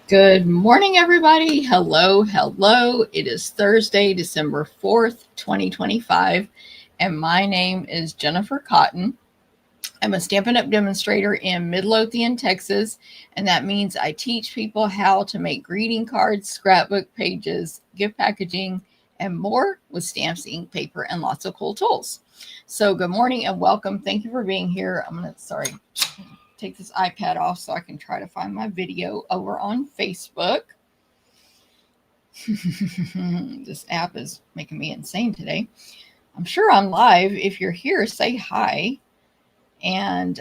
Good morning, everybody. Hello, hello. It is Thursday, December 4th, 2025, and my name is Jennifer Cotton. I'm a Stampin' Up! Demonstrator in Midlothian, Texas, and that means I teach people how to make greeting cards, scrapbook pages, gift packaging, and more with stamps, ink, paper, and lots of cool tools. So good morning and welcome. Thank you for being here. Take this iPad off so I can try to find my video over on Facebook. This app is making me insane today. I'm sure I'm live. If you're here, say hi. And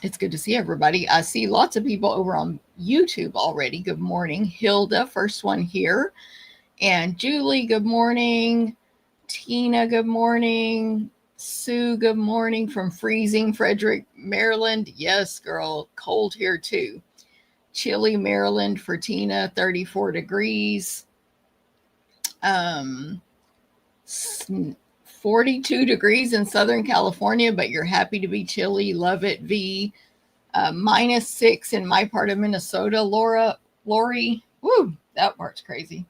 it's good to see everybody. I see lots of people over on YouTube already. Good morning. Hilda, first one here. And Julie, good morning. Tina, good morning. Sue, good morning from freezing Frederick, Maryland. Yes, girl, cold here too. Chilly, Maryland for Tina, 34 degrees. 42 degrees in Southern California, but you're happy to be chilly. Love it, V. -6 in my part of Minnesota. Lori, woo, that part's crazy.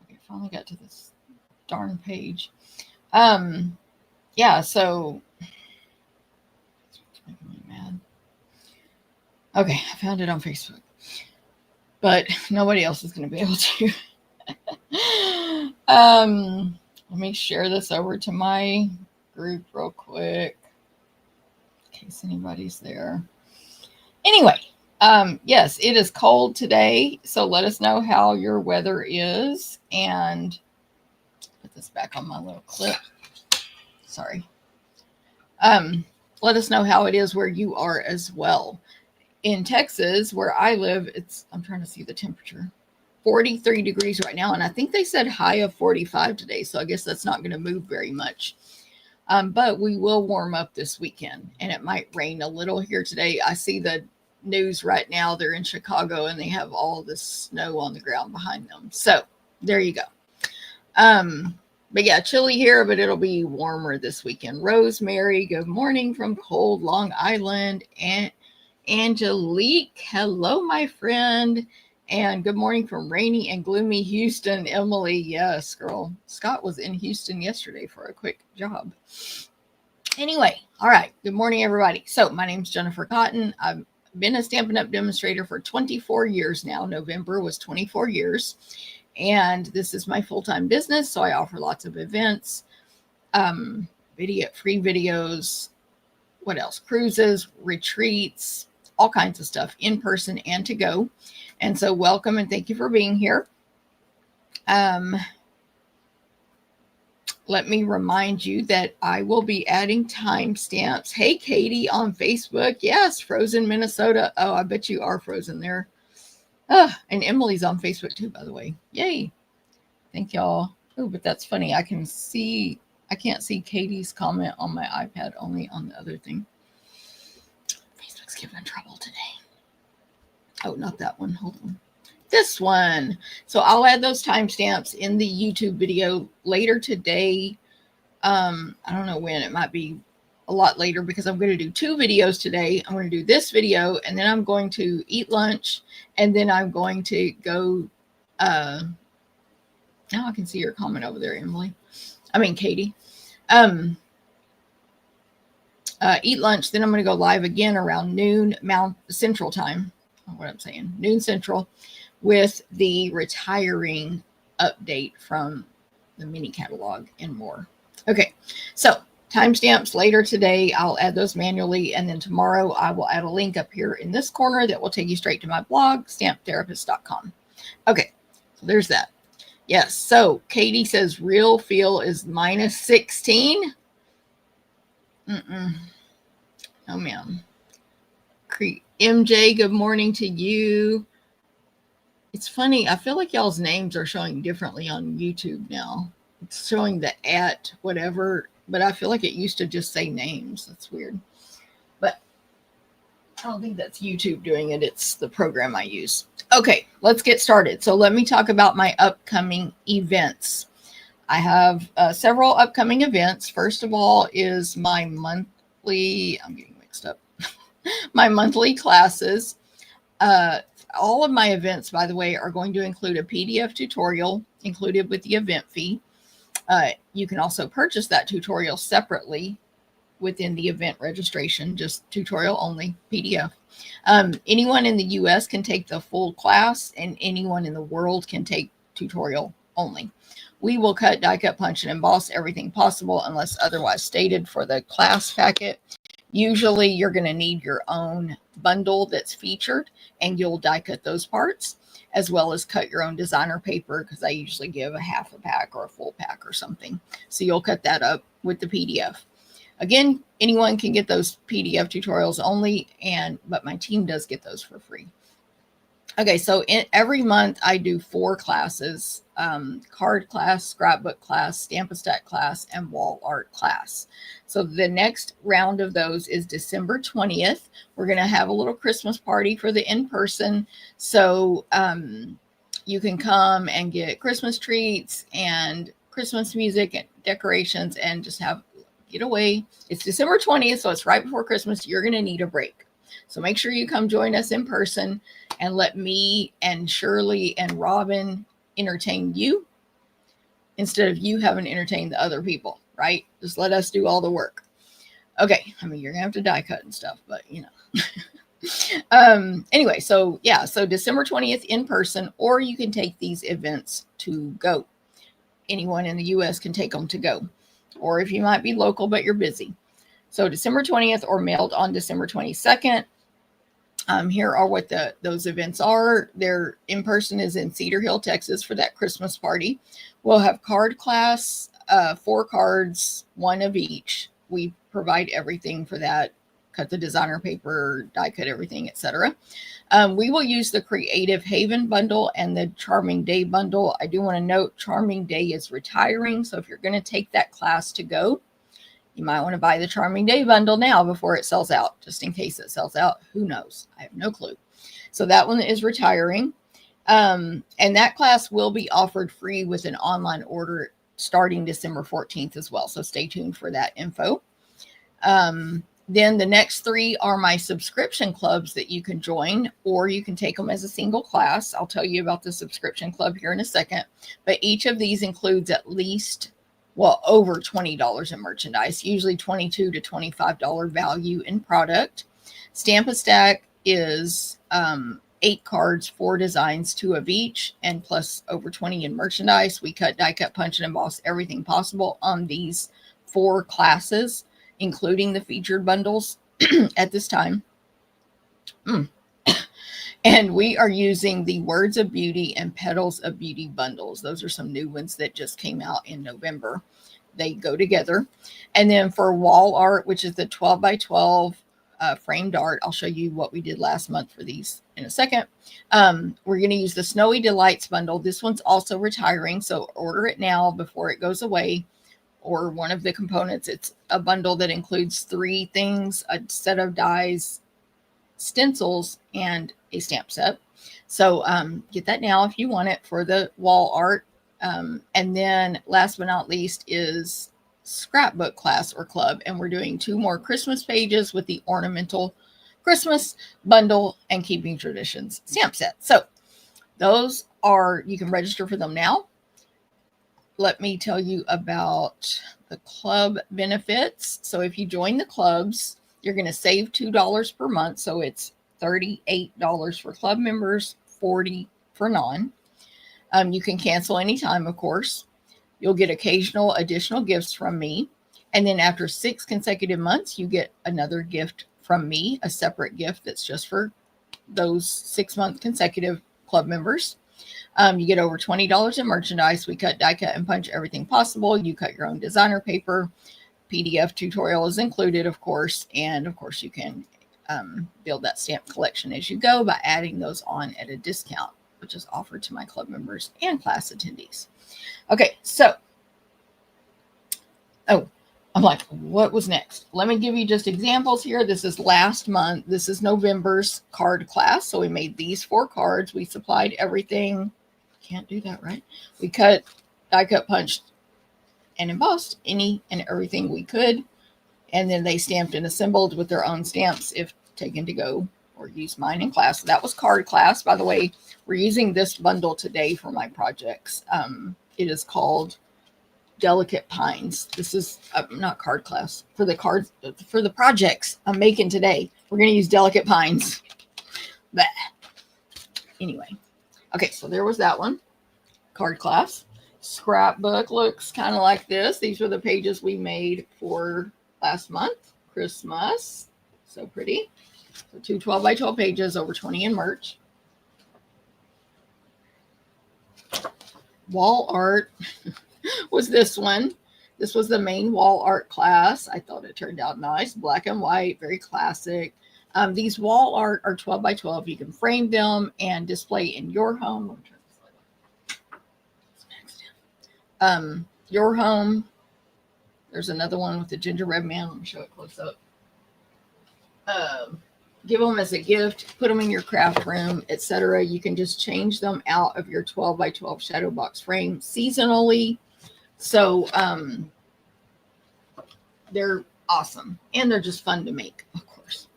Okay, finally got to this darn page. Yeah, so it's making me mad. Okay, I found it on Facebook, but nobody else is going to be able to. Let me share this over to my group real quick in case anybody's there. Anyway, yes, it is cold today, so let us know how your weather is, and put this back on my little clip. Sorry. Let us know how it is where you are as well. In Texas, where I live, I'm trying to see the temperature, 43 degrees right now. And I think they said high of 45 today. So I guess that's not going to move very much. But we will warm up this weekend and it might rain a little here today. I see the news right now. They're in Chicago and they have all this snow on the ground behind them. So there you go. But yeah, chilly here, but it'll be warmer this weekend. Rosemary, good morning from cold Long Island. And Angelique, hello, my friend. And good morning from rainy and gloomy Houston. Emily, yes, girl. Scott was in Houston yesterday for a quick job. Anyway, all right. Good morning, everybody. So my name's Jennifer Cotton. I've been a Stampin' Up! Demonstrator for 24 years now. November was 24 years. And this is my full-time business, so I offer lots of events, free videos, what else? Cruises, retreats, all kinds of stuff, in person and to go. And so welcome and thank you for being here. Let me remind you that I will be adding timestamps. Hey, Katie on Facebook. Yes, frozen Minnesota. Oh, I bet you are frozen there. And Emily's on Facebook too, by the way. Yay. Thank y'all. Oh, but that's funny. I can't see Katie's comment on my iPad, only on the other thing. Facebook's giving trouble today. Oh, not that one. Hold on. This one. So I'll add those timestamps in the YouTube video later today. I don't know when. It might be a lot later because I'm going to do 2 videos today. I'm going to do this video and then I'm going to eat lunch and then I'm going to go. Now I can see your comment over there, Katie. Eat lunch. Then I'm going to go live again around noon Central time. Noon Central with the retiring update from the mini catalog and more. Okay. So timestamps later today, I'll add those manually. And then tomorrow I will add a link up here in this corner that will take you straight to my blog, stamптherapist.com. Okay, so there's that. Yes, so Katie says real feel is -16. No, ma'am. MJ, good morning to you. It's funny. I feel like y'all's names are showing differently on YouTube now. It's showing the @ whatever, but I feel like it used to just say names. That's weird. But I don't think that's YouTube doing it. It's the program I use. Okay, let's get started. So let me talk about my upcoming events. I have several upcoming events. First of all is my monthly, I'm getting mixed up, my monthly classes. All of my events, by the way, are going to include a PDF tutorial included with the event fee. You can also purchase that tutorial separately within the event registration, just tutorial only, PDF. Anyone in the US can take the full class, and anyone in the world can take tutorial only. We will cut, die cut, punch, and emboss everything possible unless otherwise stated for the class packet. Usually you're going to need your own bundle that's featured, and you'll die cut those parts, as well as cut your own designer paper, because I usually give a half a pack or a full pack or something. So you'll cut that up with the PDF. Again, anyone can get those PDF tutorials only, but my team does get those for free. Okay, so every month I do 4 classes: card class, scrapbook class, Stamp-A-Stack class, and wall art class. So the next round of those is December 20th. We're going to have a little Christmas party for the in-person. So you can come and get Christmas treats and Christmas music and decorations and just get away. It's December 20th, so it's right before Christmas. You're going to need a break. So make sure you come join us in person and let me and Shirley and Robin entertain you instead of you having to entertain the other people, right? Just let us do all the work. Okay. I mean, you're gonna have to die cut and stuff, but you know. Anyway, so yeah, so December 20th in person, or you can take these events to go. Anyone in the US can take them to go, or if you might be local but you're busy. So December 20th or mailed on December 22nd. Here are what those events are. Their in-person is in Cedar Hill, Texas for that Christmas party. We'll have card class, 4 cards, 1 of each. We provide everything for that. Cut the designer paper, die cut everything, etc. We will use the Creative Haven bundle and the Charming Day bundle. I do want to note Charming Day is retiring. So if you're going to take that class to go, you might want to buy the Charming Day bundle now before it sells out, just in case it sells out. Who knows? I have no clue. So that one is retiring. And that class will be offered free with an online order starting December 14th as well. So stay tuned for that info. Then the next 3 are my subscription clubs that you can join, or you can take them as a single class. I'll tell you about the subscription club here in a second. But each of these includes at least over $20 in merchandise, usually $22 to $25 value in product. Stamp-A-Stack is 8 cards, 4 designs, 2 of each, and plus over 20 in merchandise. We cut, die cut, punch, and emboss everything possible on these 4 classes, including the featured bundles at this time. And we are using the Words of Beauty and Petals of Beauty bundles. Those are some new ones that just came out in November. They go together. And then for wall art, which is the 12 by 12 framed art, I'll show you what we did last month for these in a second. We're going to use the Snowy Delights bundle. This one's also retiring, so order it now before it goes away. Or one of the components. It's a bundle that includes 3 things: a set of dies, stencils, and a stamp set. So get that now if you want it for the wall art. And then last but not least is scrapbook class or club. And we're doing 2 more Christmas pages with the ornamental Christmas bundle and Keeping Traditions stamp set. So those are, you can register for them now. Let me tell you about the club benefits. So if you join the clubs, you're going to save $2 per month. So it's $38 for club members, $40 for non. You can cancel anytime, of course. You'll get occasional additional gifts from me. And then after 6 consecutive months, you get another gift from me, a separate gift that's just for those 6-month consecutive club members. You get over $20 in merchandise. We cut, die cut, and punch everything possible. You cut your own designer paper. PDF tutorial is included, of course. And of course, you can build that stamp collection as you go by adding those on at a discount, which is offered to my club members and class attendees. Okay, so, I'm like, what was next? Let me give you just examples here. This is last month. This is November's card class. So we made these 4 cards. We supplied everything. Can't do that, right? We cut, die cut, punched, and embossed any and everything we could. And then they stamped and assembled with their own stamps if taken to go or use mine in class. So that was card class. By the way, we're using this bundle today for my projects. It is called Delicate Pines. This is not card class, for the cards, for the projects I'm making today. We're going to use Delicate Pines. Bah. Anyway, okay, so there was that one, card class. Scrapbook looks kind of like this. These were the pages we made for last month, Christmas. So pretty. So 2 12 by 12 pages, over 20 in merch. Wall art was this one. This was the main wall art class. I thought it turned out nice. Black and white, very classic. These wall art are 12 by 12. You can frame them and display in your home. Your home. There's another one with the gingerbread man. Let me show it close up. Give them as a gift, put them in your craft room, etc. You can just change them out of your 12 by 12 shadow box frame seasonally. So they're awesome, and they're just fun to make, of course.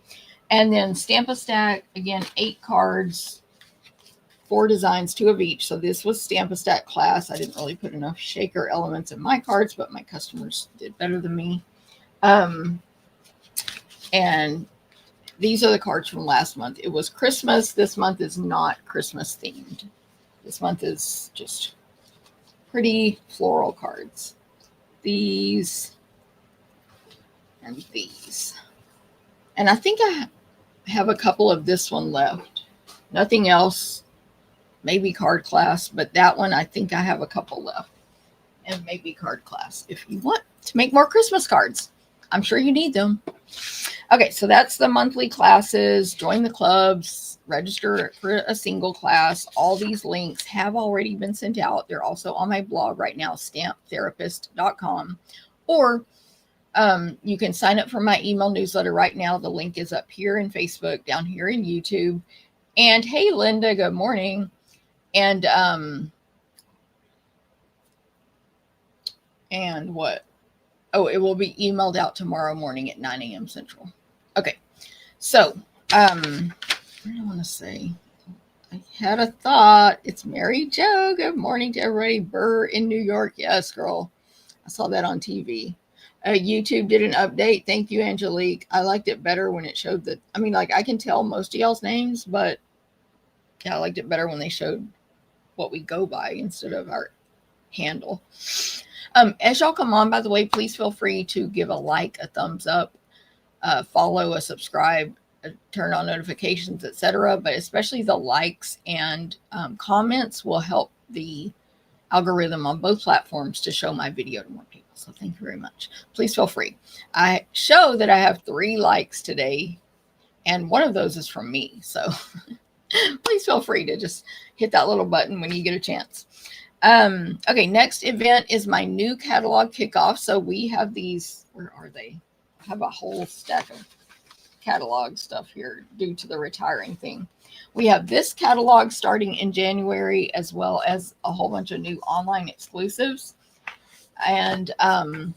And then Stamp a Stack, again, 8 cards, 4 designs, 2 of each. So this was Stamp a Stack class. I didn't really put enough shaker elements in my cards, but my customers did better than me. And these are the cards from last month. It was Christmas. This month is not Christmas themed. This month is just pretty floral cards. These and these. And I think I have a couple of this one left. Nothing else. Maybe card class, but that one I think I have a couple left. And maybe card class if you want to make more Christmas cards. I'm sure you need them. Okay, so that's the monthly classes. Join the clubs, register for a single class. All these links have already been sent out. They're also on my blog right now, stamptherapist.com. Or you can sign up for my email newsletter right now. The link is up here in Facebook, down here in YouTube. And hey, Linda, good morning. And what? Oh, it will be emailed out tomorrow morning at 9 a.m. Central. Okay. So, what do I want to say? I had a thought. It's Mary Jo. Good morning to everybody. Burr in New York. Yes, girl. I saw that on TV. YouTube did an update. Thank you, Angelique. I liked it better when it showed that. I mean, like, I can tell most of y'all's names, but yeah, I liked it better when they showed what we go by instead of our handle. As y'all come on, by the way, please feel free to give a like, a thumbs up, follow, a subscribe, turn on notifications, etc. But especially the likes and comments will help the algorithm on both platforms to show my video to more people. So thank you very much. Please feel free. I show that I have 3 likes today, and one of those is from me. So please feel free to just hit that little button when you get a chance. Okay, next event is my new catalog kickoff. So we have these, where are they? I have a whole stack of catalog stuff here due to the retiring thing. We have this catalog starting in January, as well as a whole bunch of new online exclusives. And I'm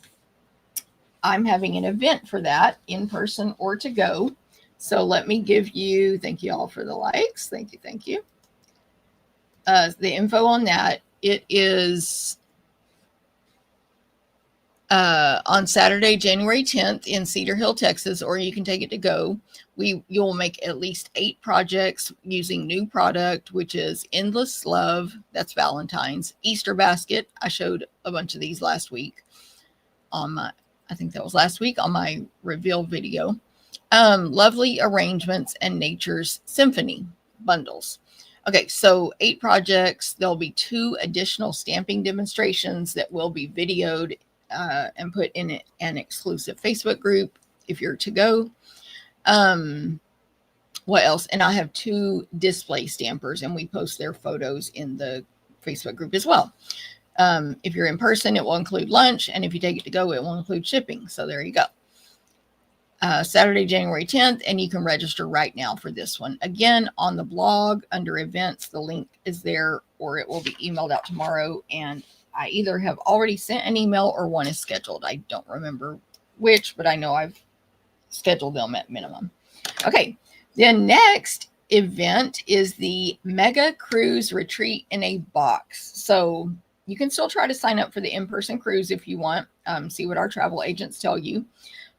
having an event for that, in person or to go. So let me give you, thank you all for the likes. Thank you, thank you. The info on that. It is on Saturday, January 10th in Cedar Hill, Texas, or you can take it to go. You'll make at least 8 projects using new product, which is Endless Love. That's Valentine's. Easter Basket. I showed a bunch of these last week on my, I think that was last week on my reveal video. Lovely Arrangements and Nature's Symphony bundles. Okay, so 8 projects. There'll be 2 additional stamping demonstrations that will be videoed and put in an exclusive Facebook group if you're to go. What else? And I have 2 display stampers, and we post their photos in the Facebook group as well. If you're in person, it will include lunch, and if you take it to go, it will include shipping. So there you go. Saturday, January 10th, and you can register right now for this one. Again, on the blog under events, the link is there, or it will be emailed out tomorrow. And I either have already sent an email or one is scheduled. I don't remember which, but I know I've scheduled them at minimum. Okay, The next event is the Mega Cruise Retreat in a Box. So you can still try to sign up for the in-person cruise if you want, see what our travel agents tell you.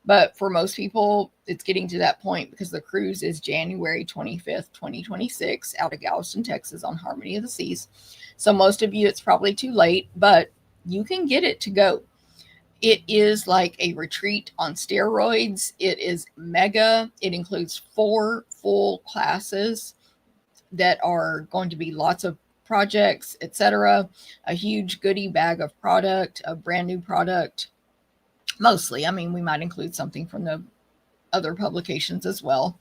But for most people, it's getting to that point because the cruise is January 25th, 2026, out of Galveston, Texas on Harmony of the Seas. So most of you, it's probably too late, but you can get it to go. It is like a retreat on steroids. It is mega. It includes 4 full classes that are going to be lots of projects, etc. A huge goodie bag of product, a brand new product. Mostly, I mean, we might include something from the other publications as well.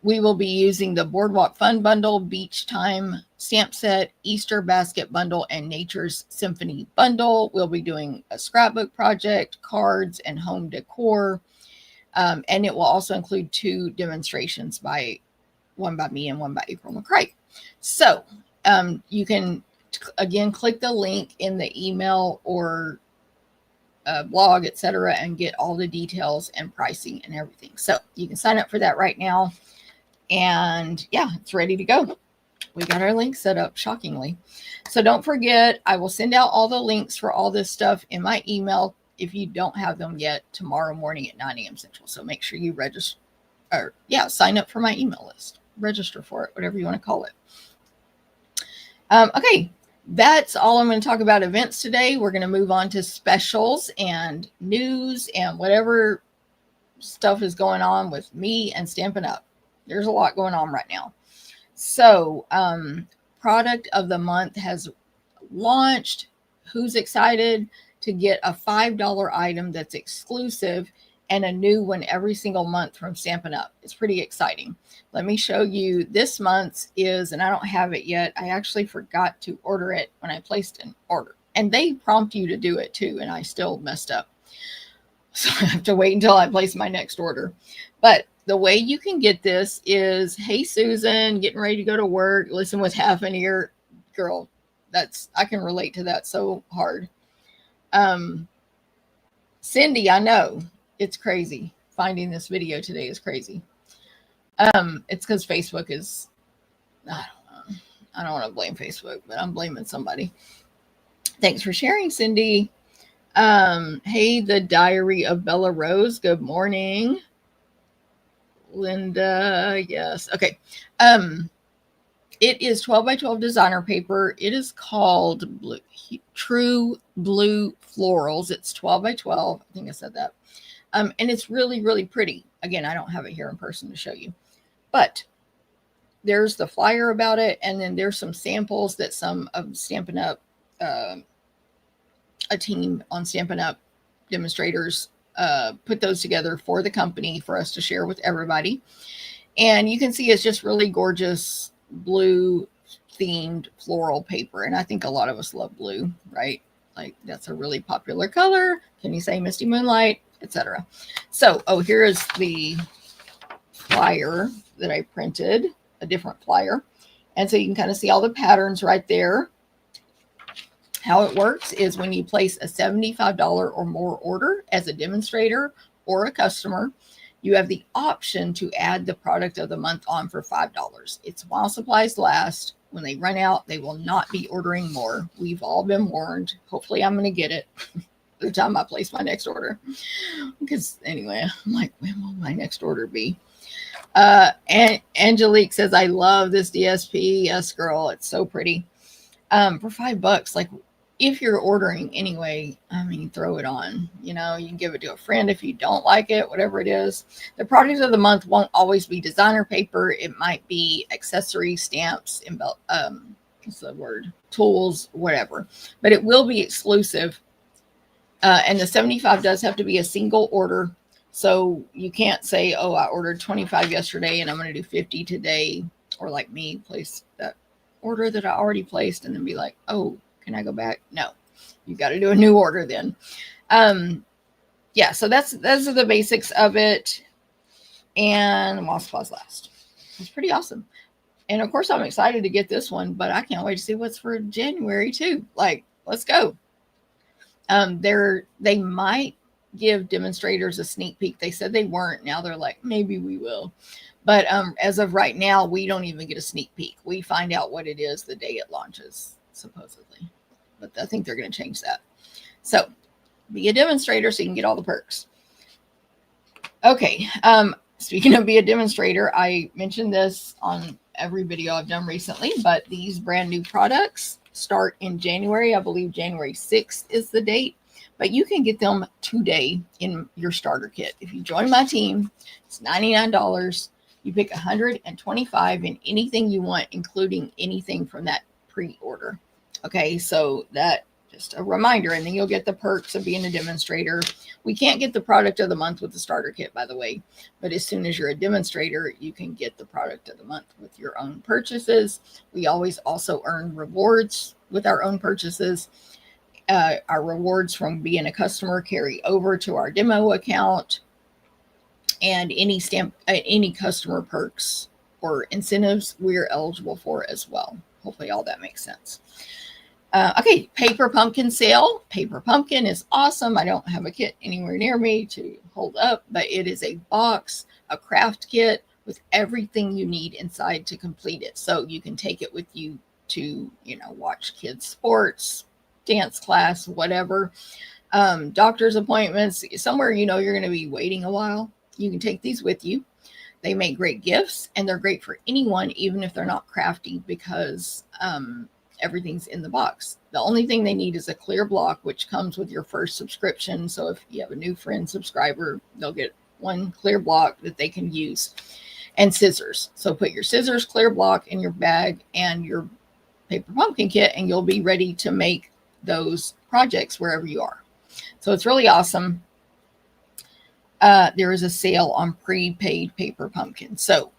We will be using the Boardwalk Fun Bundle, Beach Time Stamp Set, Easter Basket Bundle, and Nature's Symphony Bundle. We'll be doing a scrapbook project, cards, and home decor. And it will also include 2 demonstrations, one by me and one by April McCray. So you can, again, click the link in the email or blog, etc., and get all the details and pricing and everything. So you can sign up for that right now. And yeah, it's ready to go. We got our link set up, shockingly. So don't forget, I will send out all the links for all this stuff in my email if you don't have them yet tomorrow morning at 9 a.m. Central. So make sure you register, or sign up for my email list. Register for it, whatever you want to call it. Okay. That's all I'm going to talk about events today. We're going to move on to specials and news and whatever stuff is going on with me and Stampin' Up. There's a lot going on right now. So, product of the month has launched. Who's excited to get a $5 item that's exclusive and a new one every single month from Stampin' Up? It's pretty exciting. Let me show you. This month's is, and I don't have it yet. I actually forgot to order it when I placed an order. And they prompt you to do it too, and I still messed up. So I have to wait until I place my next order. But the way you can get this is, hey, Susan, getting ready to go to work, listen with half an ear. Girl, I can relate to that so hard. Cindy, I know. It's crazy. Finding this video today is crazy. It's because Facebook is, I don't know. I don't want to blame Facebook, but I'm blaming somebody. Thanks for sharing, Cindy. Hey, the Diary of Bella Rose. Good morning. Linda, yes. Okay. It is 12 by 12 designer paper. It is called True Blue Florals. It's 12 by 12. I think I said that. And it's really, really pretty. Again, I don't have it here in person to show you. But there's the flyer about it, and then there's some samples that some of Stampin' Up, a team on Stampin' Up demonstrators put those together for the company for us to share with everybody. And you can see it's just really gorgeous blue themed floral paper. And I think a lot of us love blue, right? Like that's a really popular color. Can you say Misty Moonlight, etc. So, here is the flyer that I printed, a different flyer. And so you can kind of see all the patterns right there. How it works is when you place a $75 or more order as a demonstrator or a customer, you have the option to add the product of the month on for $5. It's while supplies last. When they run out, they will not be ordering more. We've all been warned. Hopefully I'm going to get it the time I place my next order. Because anyway, I'm like, when will my next order be? And Angelique says, I love this DSP. Yes, girl, it's so pretty. For $5, like if you're ordering anyway, I mean, throw it on. You know, you can give it to a friend if you don't like it, whatever it is. The product of the month won't always be designer paper. It might be accessories, stamps, what's the word? Tools, whatever. But it will be exclusive. And the 75 does have to be a single order. So you can't say, oh, I ordered 25 yesterday and I'm going to do 50 today. Or like me, place that order that I already placed and then be like, oh, can I go back? No, you got to do a new order then. Yeah, so those are the basics of it. And while supplies last. It's pretty awesome. And of course, I'm excited to get this one, but I can't wait to see what's for January too. Like, let's go. They might give demonstrators a sneak peek. They said they weren't. Now they're like, maybe we will. But as of right now, we don't even get a sneak peek. We find out what it is the day it launches, supposedly. But I think they're going to change that. So be a demonstrator so you can get all the perks. Okay. Speaking of be a demonstrator, I mentioned this on every video I've done recently, but these brand new products start in January. I believe January 6th is the date, but you can get them today in your starter kit. If you join my team, it's $99. You pick 125 in anything you want, including anything from that pre-order. Okay, so that just a reminder, and then you'll get the perks of being a demonstrator. We can't get the product of the month with the starter kit, by the way, but as soon as you're a demonstrator, you can get the product of the month with your own purchases. We always also earn rewards with our own purchases. Our rewards from being a customer carry over to our demo account, and any customer perks or incentives we're eligible for as well. Hopefully all that makes sense. Okay, paper pumpkin sale. Paper pumpkin is awesome. I don't have a kit anywhere near me to hold up, but it is a box, a craft kit with everything you need inside to complete it. So you can take it with you to, watch kids' sports, dance class, whatever, doctor's appointments, somewhere you're going to be waiting a while. You can take these with you. They make great gifts, and they're great for anyone, even if they're not crafty, because everything's in the box. The only thing they need is a clear block, which comes with your first subscription. So if you have a new friend subscriber, they'll get one clear block that they can use, and scissors. So put your scissors, clear block in your bag and your paper pumpkin kit, and you'll be ready to make those projects wherever you are. So it's really awesome. There is a sale on prepaid paper pumpkin. So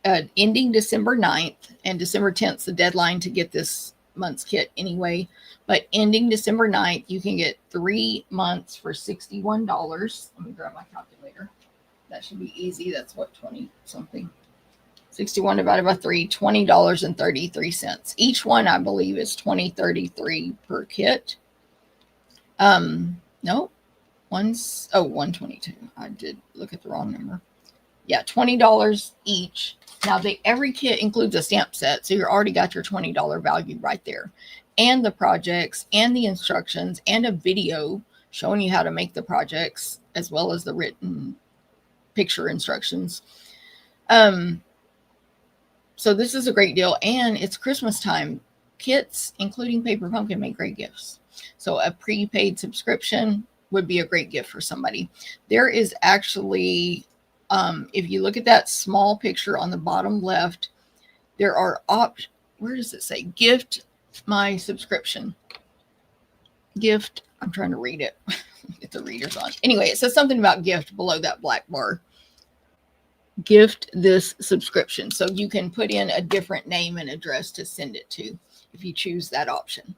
ending December 9th, and December 10th is the deadline to get this month's kit anyway. But ending December 9th, you can get 3 months for $61. Let me grab my calculator. That should be easy. That's what, 20 something. 61 divided by 3, $20.33. Each one, I believe, is $20.33 per kit. No, one's 122. I did look at the wrong number. Yeah, $20 each. Now, every kit includes a stamp set, so you already got your $20 value right there, and the projects, and the instructions, and a video showing you how to make the projects, as well as the written picture instructions. So this is a great deal, and it's Christmas time. Kits, including paper pumpkin, make great gifts. So a prepaid subscription would be a great gift for somebody. There is actually, if you look at that small picture on the bottom left, there are where does it say? Gift my subscription. Gift, I'm trying to read it. Get the readers on. Anyway, it says something about gift below that black bar. Gift this subscription. So you can put in a different name and address to send it to if you choose that option.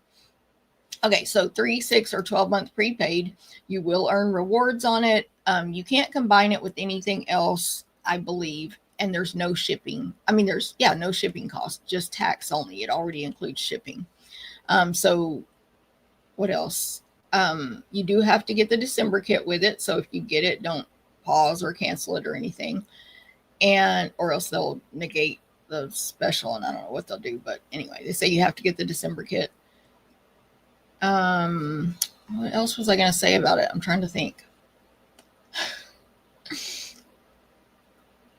Okay, so 3, 6, or 12-month prepaid, you will earn rewards on it. You can't combine it with anything else, I believe, and there's no shipping. I mean, there's no shipping cost, just tax only. It already includes shipping. So what else? You do have to get the December kit with it. So if you get it, don't pause or cancel it or anything, or else they'll negate the special, and I don't know what they'll do. But anyway, they say you have to get the December kit. What else was I going to say about it? I'm trying to think.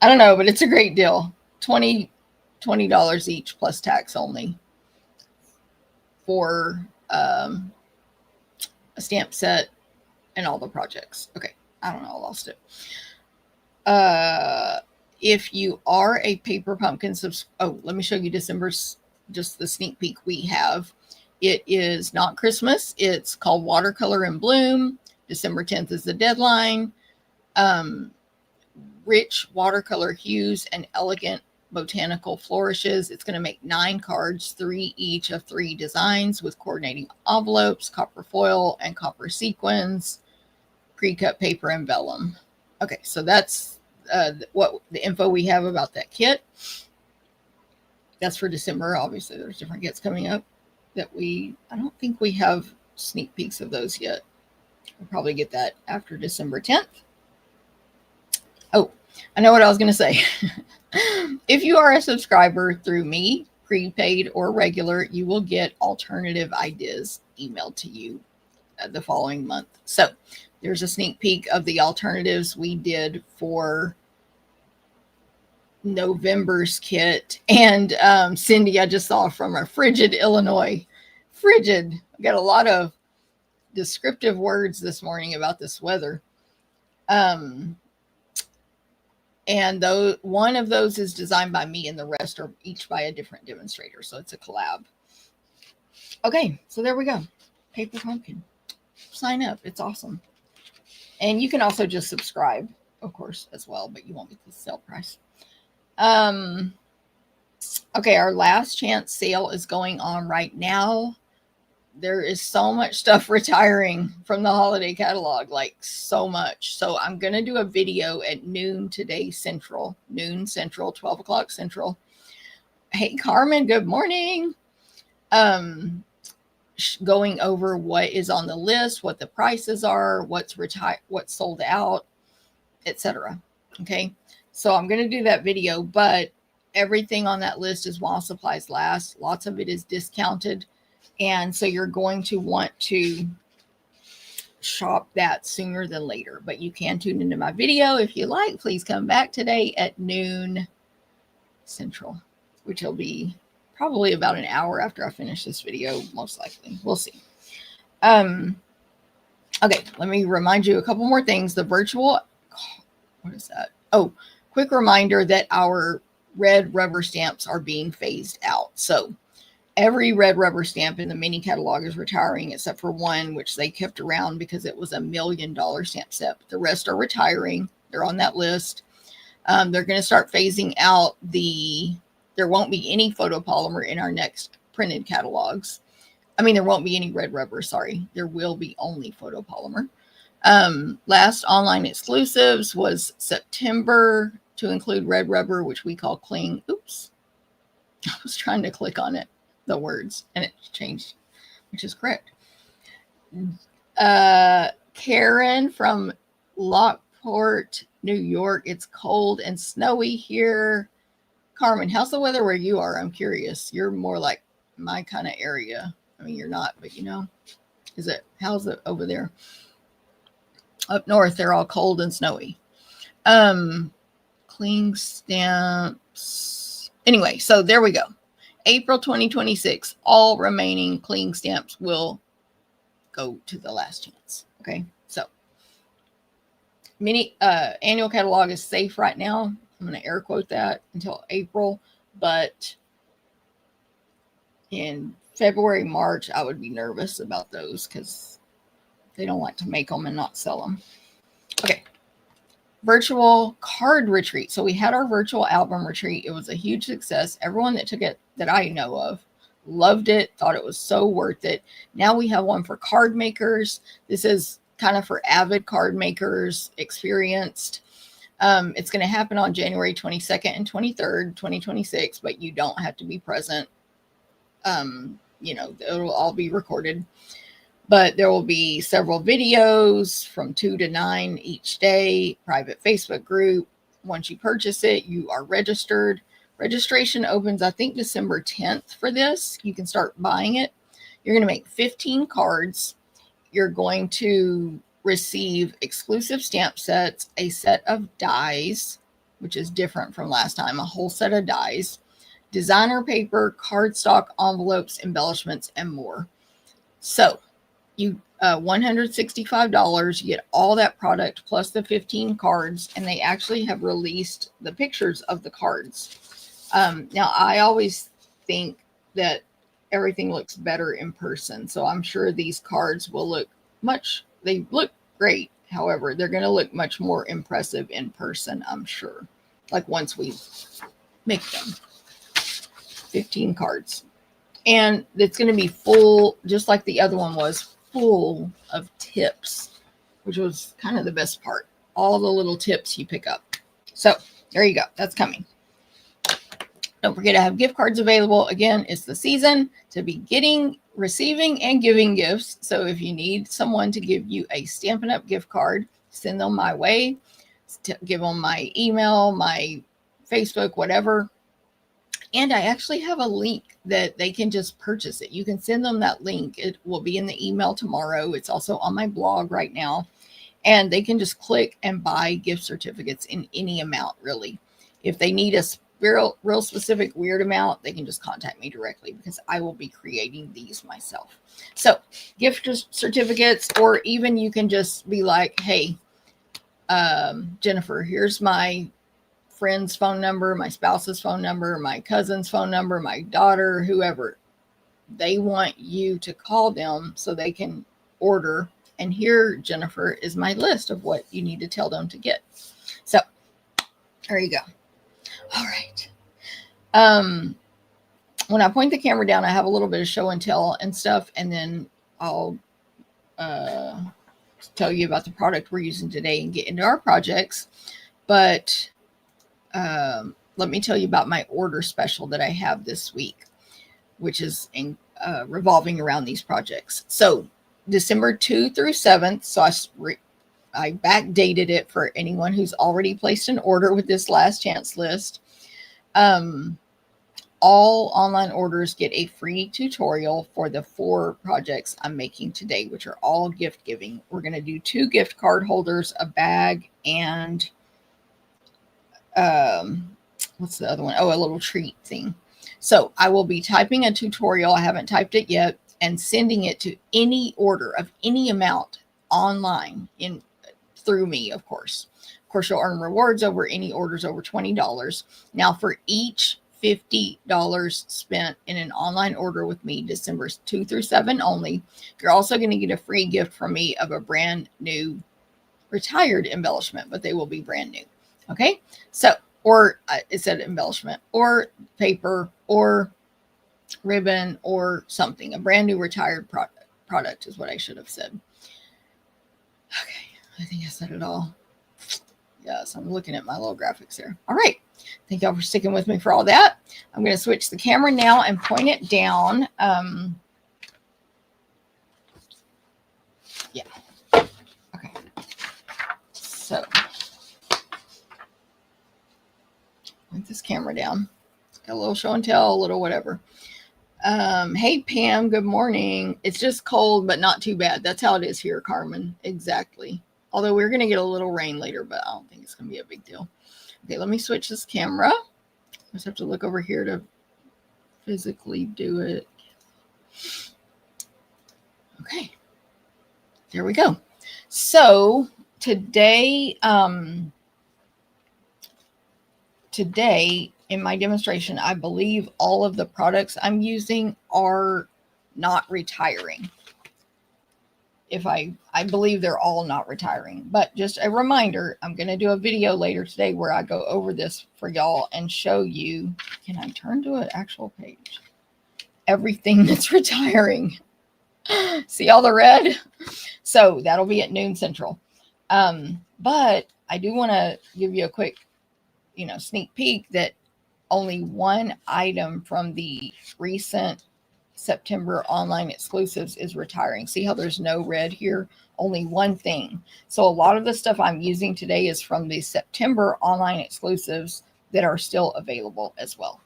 I don't know, but it's a great deal. $20 each plus tax only for a stamp set and all the projects. Okay, I don't know, I lost it. If you are a paper pumpkin let me show you December's, just the sneak peek we have. It is not Christmas. It's called Watercolor in Bloom. December 10th is the deadline. Rich watercolor hues and elegant botanical flourishes. It's going to make 9 cards, 3 each of 3 designs with coordinating envelopes, copper foil, and copper sequins, pre-cut paper and vellum. Okay, so that's what the info we have about that kit. That's for December. Obviously, there's different kits coming up that I don't think we have sneak peeks of those yet. We'll probably get that after December 10th. Oh, I know what I was going to say. If you are a subscriber through me, prepaid or regular, you will get alternative ideas emailed to you the following month. So there's a sneak peek of the alternatives we did for November's kit. And Cindy, I just saw from our Frigid, Illinois. Frigid. I got a lot of descriptive words this morning about this weather. And one of those is designed by me, and the rest are each by a different demonstrator. So it's a collab. Okay, so there we go. Paper pumpkin. Sign up. It's awesome. And you can also just subscribe, of course, as well, but you won't get the sale price. Okay, our last chance sale is going on right now. There is so much stuff retiring from the holiday catalog, like so much. So I'm going to do a video at noon today, noon Central, 12 o'clock Central. Hey, Carmen, good morning. Going over what is on the list, what the prices are, what's sold out, etc. Okay. So I'm going to do that video, but everything on that list is while supplies last. Lots of it is discounted. And so you're going to want to shop that sooner than later, but you can tune into my video if you like. Please come back today at noon Central, which will be probably about an hour after I finish this video, most likely. We'll see. Okay, let me remind you a couple more things. The virtual, what is that? Oh, quick reminder that our red rubber stamps are being phased out. So every red rubber stamp in the mini catalog is retiring except for one, which they kept around because it was $1 million stamp set. The rest are retiring. They're on that list. They're going to start phasing out there won't be any photopolymer in our next printed catalogs. I mean, there won't be any red rubber, sorry. There will be only photopolymer. Last online exclusives was September to include red rubber, which we call cling. Oops. I was trying to click on it, the words, and it changed, which is correct. Karen from Lockport, New York. It's cold and snowy here. Carmen, how's the weather where you are? I'm curious. You're more like my kind of area. I mean, you're not, but how's it over there? Up north, they're all cold and snowy. Cling stamps. Anyway, so there we go. April 2026, all remaining cling stamps will go to the last chance. Okay, so annual catalog is safe right now. I'm going to air quote that until April, but in February, March, I would be nervous about those because they don't like to make them and not sell them. Okay. Virtual card retreat. So we had our virtual album retreat. It was a huge success. Everyone that took it that I know of loved it, thought it was so worth it. Now we have one for card makers. This is kind of for avid card makers, experienced. It's going to happen on January 22nd and 23rd, 2026, but you don't have to be present. It'll all be recorded. But there will be several videos from 2 to 9 each day, private Facebook group. Once you purchase it, you are registered. Registration opens, I think, December 10th for this. You can start buying it. You're going to make 15 cards. You're going to receive exclusive stamp sets, a set of dies, which is different from last time, a whole set of dies, designer paper, cardstock, envelopes, embellishments, and more. So you $165, you get all that product plus the 15 cards, and they actually have released the pictures of the cards. Now, I always think that everything looks better in person, so I'm sure these cards will they look great. However, they're going to look much more impressive in person, I'm sure, like once we make them. 15 cards. And it's going to be full, just like the other one was, full of tips, which was kind of the best part. All the little tips you pick up. So there you go. That's coming. Don't forget to have gift cards available. Again, it's the season to be receiving and giving gifts. So if you need someone to give you a Stampin' Up gift card, send them my way. give them my email, my Facebook, whatever. And I actually have a link that they can just purchase it. You can send them that link. It will be in the email tomorrow. It's also on my blog right now. And they can just click and buy gift certificates in any amount, really. If they need a real specific weird amount, they can just contact me directly because I will be creating these myself. So gift certificates, or even you can just be like, hey, Jennifer, here's my friend's phone number, my spouse's phone number, my cousin's phone number, my daughter, whoever. They want you to call them so they can order. And here, Jennifer, is my list of what you need to tell them to get. So there you go. All right. When I point the camera down, I have a little bit of show and tell and stuff, and then I'll tell you about the product we're using today and get into our projects. But let me tell you about my order special that I have this week, which is revolving around these projects. So December 2 through 7th. So I backdated it for anyone who's already placed an order with this last chance list. All online orders get a free tutorial for the 4 projects I'm making today, which are all gift giving. We're going to do 2 gift card holders, a bag, and what's the other one? Oh, a little treat thing. So I will be typing a tutorial. I haven't typed it yet, and sending it to any order of any amount online through me, of course. Of course, you'll earn rewards over any orders over $20. Now, for each $50 spent in an online order with me, December 2 through 7 only, you're also going to get a free gift from me of a brand new retired embellishment, but they will be brand new. Okay, so, or it said embellishment, or paper, or ribbon, or something. A brand new retired product is what I should have said. Okay, I think I said it all. Yes, I'm looking at my little graphics here. All right, thank y'all for sticking with me for all that. I'm going to switch the camera now and point it down. Yeah. Okay. So point this camera down. Got a little show and tell, a little whatever. Hey Pam, good morning. It's just cold, but not too bad. That's how it is here, Carmen. Exactly. Although we're going to get a little rain later, but I don't think it's going to be a big deal. Okay, let me switch this camera. I just have to look over here to physically do it. Okay. There we go. So today in my demonstration, I believe all of the products I'm using are not retiring. I believe they're all not retiring, but just a reminder, I'm going to do a video later today where I go over this for y'all and show you, can I turn to an actual page? Everything that's retiring. See all the red? So that'll be at noon Central. But I do want to give you a quick, sneak peek that only one item from the recent September online exclusives is retiring. See how there's no red here? Only one thing. So a lot of the stuff I'm using today is from the September online exclusives that are still available as well.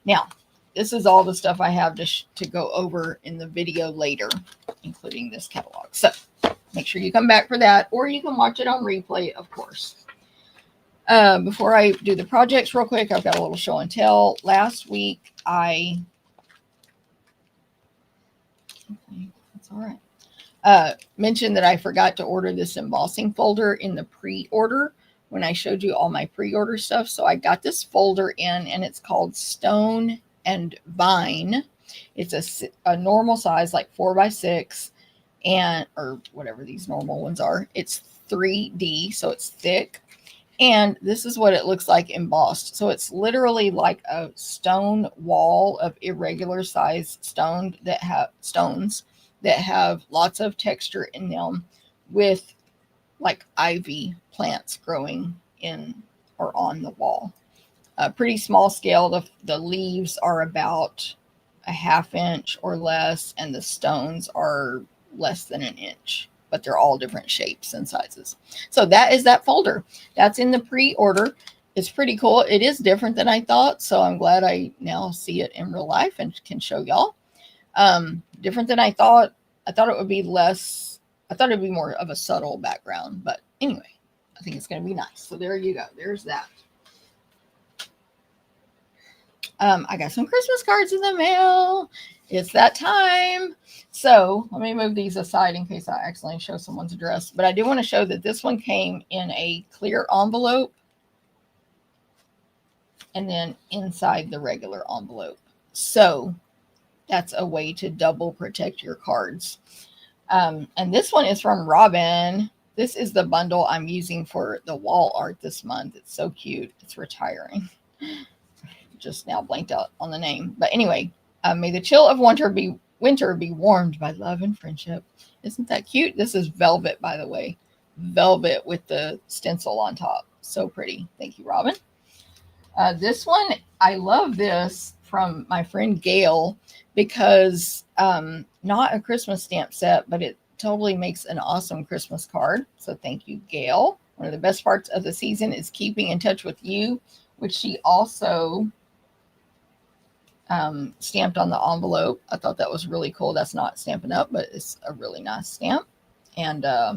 Now, this is all the stuff I have to go over in the video later, including this catalog. So make sure you come back for that, or you can watch it on replay, of course. Before I do the projects real quick, I've got a little show and tell. Last week, that's all right. Mentioned that I forgot to order this embossing folder in the pre-order when I showed you all my pre-order stuff. So I got this folder in, and it's called Stone and Vine. It's a normal size, like 4x6, or whatever these normal ones are. It's 3D, so it's thick. And this is what it looks like embossed. So it's literally like a stone wall of irregular size stones that have lots of texture in them, with like ivy plants growing in or on the wall. Pretty small scale. The leaves are about a 1/2 inch or less, and the stones are less than an inch. but they're all different shapes and sizes. So that is that folder. That's in the pre-order. It's pretty cool. It is different than I thought, so I'm glad I now see it in real life and can show y'all. Different than I thought. I thought it would be less, I thought it'd be more of a subtle background, but anyway, I think it's going to be nice. So there you go. There's that. I got some Christmas cards in the mail. It's that time. So let me move these aside in case I accidentally show someone's address. But I do want to show that this one came in a clear envelope and then inside the regular envelope. So that's a way to double protect your cards. And this one is from Robin. This is the bundle I'm using for the wall art this month. It's so cute. It's retiring. Just now blanked out on the name. But anyway, may the chill of winter be warmed by love and friendship. Isn't that cute? This is velvet, by the way. Velvet with the stencil on top. So pretty. Thank you, Robin. This one, I love this from my friend Gail because not a Christmas stamp set, but it totally makes an awesome Christmas card. So thank you, Gail. One of the best parts of the season is keeping in touch with you, which she also stamped on the envelope. I thought that was really cool. That's not Stampin' Up, but it's a really nice stamp. And I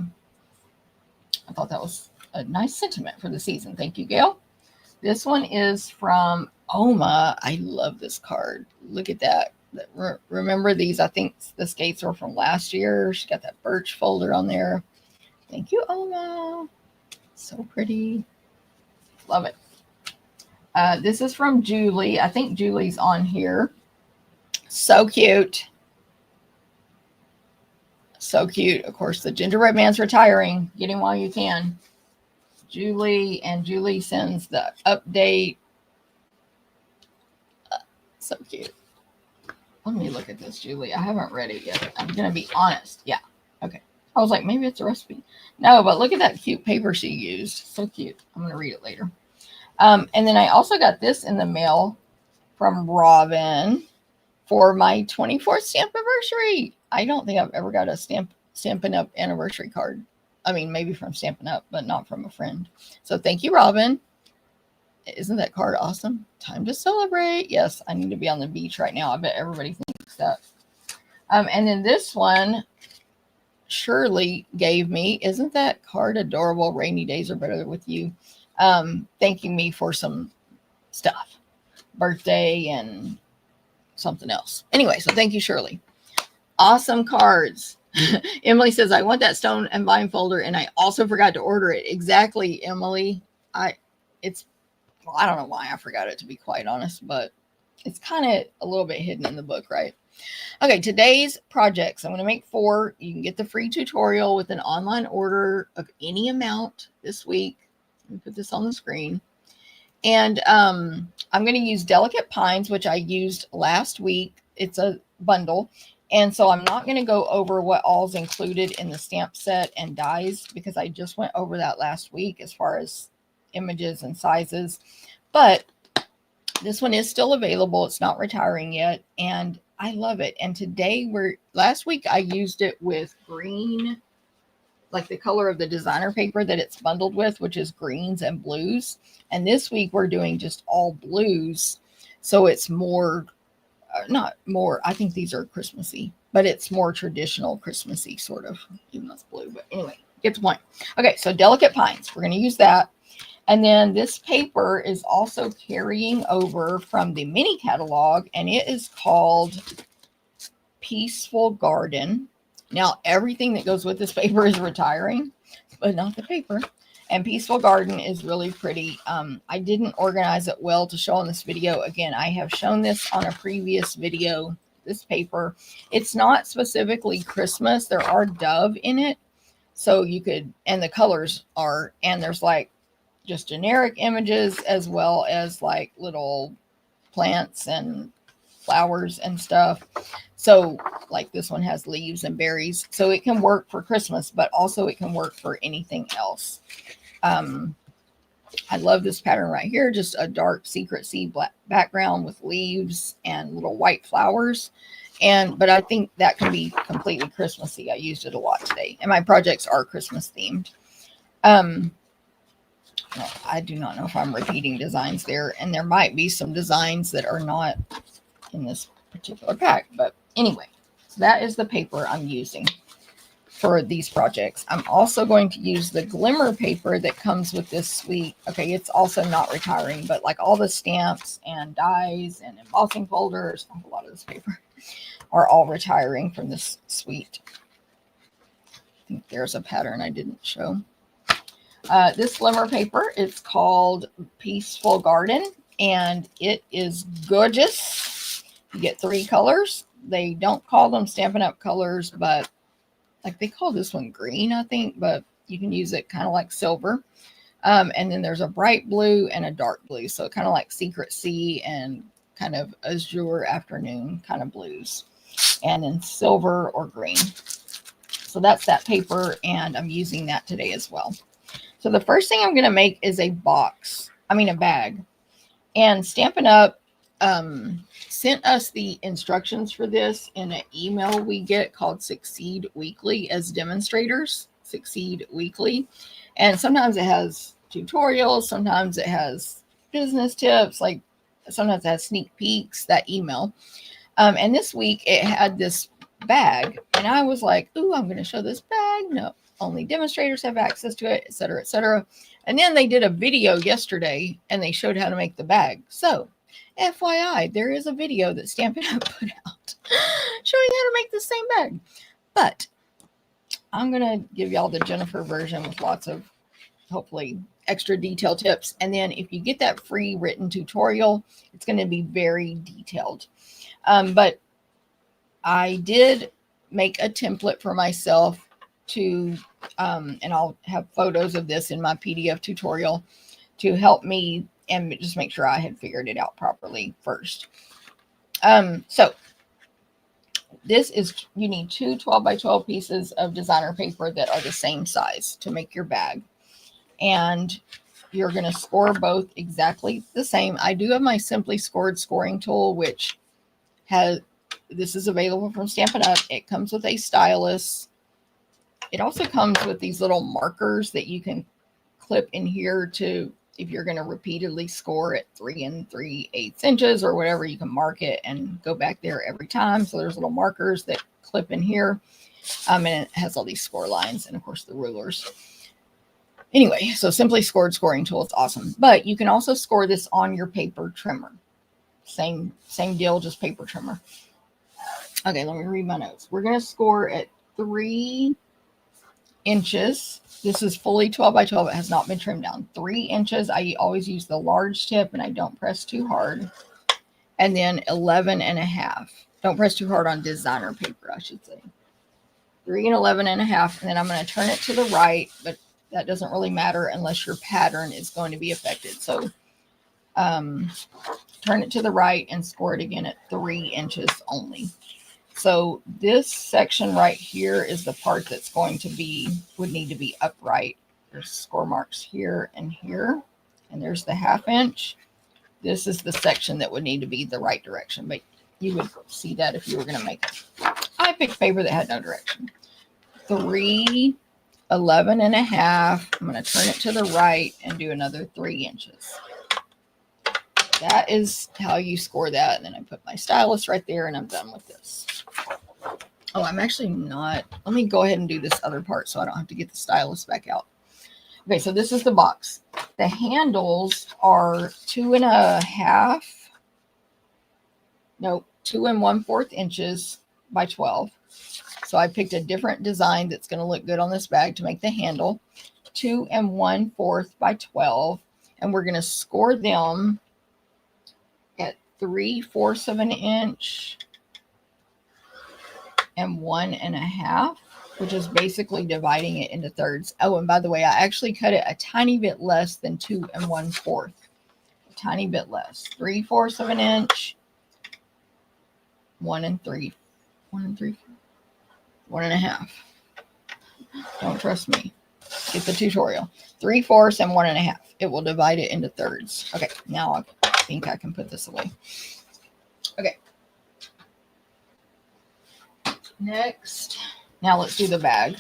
thought that was a nice sentiment for the season. Thank you, Gail. This one is from Oma. I love this card. Look at that. Remember these? I think the skates were from last year. She got that birch folder on there. Thank you, Oma. So pretty. Love it. This is from Julie. I think Julie's on here. So cute. So cute. Of course, the gingerbread man's retiring. Get him while you can. Julie, and Julie sends the update. So cute. Let me look at this, Julie. I haven't read it yet. I'm going to be honest. Yeah. Okay. I was like, maybe it's a recipe. No, but look at that cute paper she used. So cute. I'm going to read it later. And then I also got this in the mail from Robin for my 24th stamp anniversary. I don't think I've ever got a Stampin' Up anniversary card. I mean, maybe from Stampin' Up, but not from a friend. So thank you, Robin. Isn't that card awesome? Time to celebrate. Yes, I need to be on the beach right now. I bet everybody thinks that. And then this one, Shirley gave me. Isn't that card adorable? Rainy days are better with you. Thanking me for some stuff. Birthday and something else. Anyway, so thank you, Shirley. Awesome cards. Emily says, I want that stone and vine folder, and I also forgot to order it. Exactly, Emily. I don't know why I forgot it, to be quite honest, but it's kind of a little bit hidden in the book, right? Okay, today's projects. I'm going to make 4. You can get the free tutorial with an online order of any amount this week. Let me put this on the screen. And I'm going to use Delicate Pines, which I used last week. It's a bundle. And so I'm not going to go over what all's included in the stamp set and dies because I just went over that last week as far as images and sizes. But this one is still available. It's not retiring yet. And I love it. And today last week I used it with green, like the color of the designer paper that it's bundled with, which is greens and blues. And this week we're doing just all blues. So it's more, not more, I think these are Christmassy, but it's more traditional Christmassy sort of, even though it's blue. But anyway, get the point. Okay, so Delicate Pines, we're going to use that. And then this paper is also carrying over from the mini catalog, and it is called Peaceful Garden. Now, everything that goes with this paper is retiring, but not the paper. And Peaceful Garden is really pretty. I didn't organize it well to show on this video. Again, I have shown this on a previous video, this paper. It's not specifically Christmas. There are dove in it. So you could, and the colors are, and there's like just generic images as well as like little plants and flowers and stuff. So like this one has leaves and berries. So it can work for Christmas, but also it can work for anything else. I love this pattern right here. Just a dark secret sea black background with leaves and little white flowers. But I think that can be completely Christmassy. I used it a lot today, and my projects are Christmas themed. Well, I do not know if I'm repeating designs there, and there might be some designs that are not in this particular pack, but anyway, so that is the paper I'm using for these projects. I'm also going to use the glimmer paper that comes with this suite. Okay, it's also not retiring, but like all the stamps and dies and embossing folders, a lot of this paper are all retiring from this suite. I think there's a pattern I didn't show. This glimmer paper is called Peaceful Garden, and it is gorgeous. You get 3 colors. They don't call them Stampin' Up colors, but like they call this one green, I think, but you can use it kind of like silver. And then there's a bright blue and a dark blue, so kind of like Secret Sea and kind of azure afternoon kind of blues, and then silver or green. So that's that paper, and I'm using that today as well. So the first thing I'm going to make is a bag. And Stampin' Up sent us the instructions for this in an email we get called Succeed Weekly as demonstrators. Succeed Weekly. And sometimes it has tutorials. Sometimes it has business tips. Like sometimes it has sneak peeks, that email. And this week it had this bag. And I was like, ooh, I'm going to show this bag. No. Only demonstrators have access to it, etc., etc. And then they did a video yesterday and they showed how to make the bag. So, FYI, there is a video that Stampin' Up put out showing how to make the same bag. But I'm going to give y'all the Jennifer version with lots of, hopefully, extra detailed tips. And then if you get that free written tutorial, it's going to be very detailed. But I did make a template for myself to and I'll have photos of this in my PDF tutorial to help me and just make sure I had figured it out properly first. So this is, you need 2 12 by 12 pieces of designer paper that are the same size to make your bag, and you're going to score both exactly the same. I do have my Simply Scored scoring tool, which this is available from Stampin' Up. It comes with a stylus. It also comes with these little markers that you can clip in here to, if you're going to repeatedly score at 3 3/8 inches or whatever, you can mark it and go back there every time. So there's little markers that clip in here. And it has all these score lines and of course the rulers. Anyway, so Simply Scored scoring tool, it's awesome. But you can also score this on your paper trimmer. Same deal, just paper trimmer. Okay, let me read my notes. We're going to score at 3 inches. This is fully 12 by 12. It has not been trimmed down. 3 inches. I always use the large tip and I don't press too hard. And then 11.5. Don't press too hard on designer paper, I should say. 3 and 11.5. And then I'm going to turn it to the right, but that doesn't really matter unless your pattern is going to be affected. So turn it to the right and score it again at 3 inches only. So this section right here is the part that's going to would need to be upright. There's score marks here and here, and there's the 1/2 inch. This is the section that would need to be the right direction, but you would see that if you were going to make it. I picked paper that had no direction. 3, 11.5. I'm going to turn it to the right and do another 3 inches. That is how you score that. And then I put my stylus right there and I'm done with this. Oh, I'm actually not. Let me go ahead and do this other part so I don't have to get the stylus back out. Okay, so this is the box. The handles are 2 1/4 inches by 12. So I picked a different design that's going to look good on this bag to make the handle. 2 1/4 by 12. And we're going to score them at 3/4 of an inch and 1 1/2, which is basically dividing it into thirds. Oh, and by the way, I actually cut it a tiny bit less than 2 1/4. A tiny bit less. 3/4 of an inch, 1 3/4, 1 1/2. Don't trust me. Get the tutorial. 3/4 and 1 1/2. It will divide it into thirds. Okay, now I think I can put this away. Okay. Next, now let's do the bag.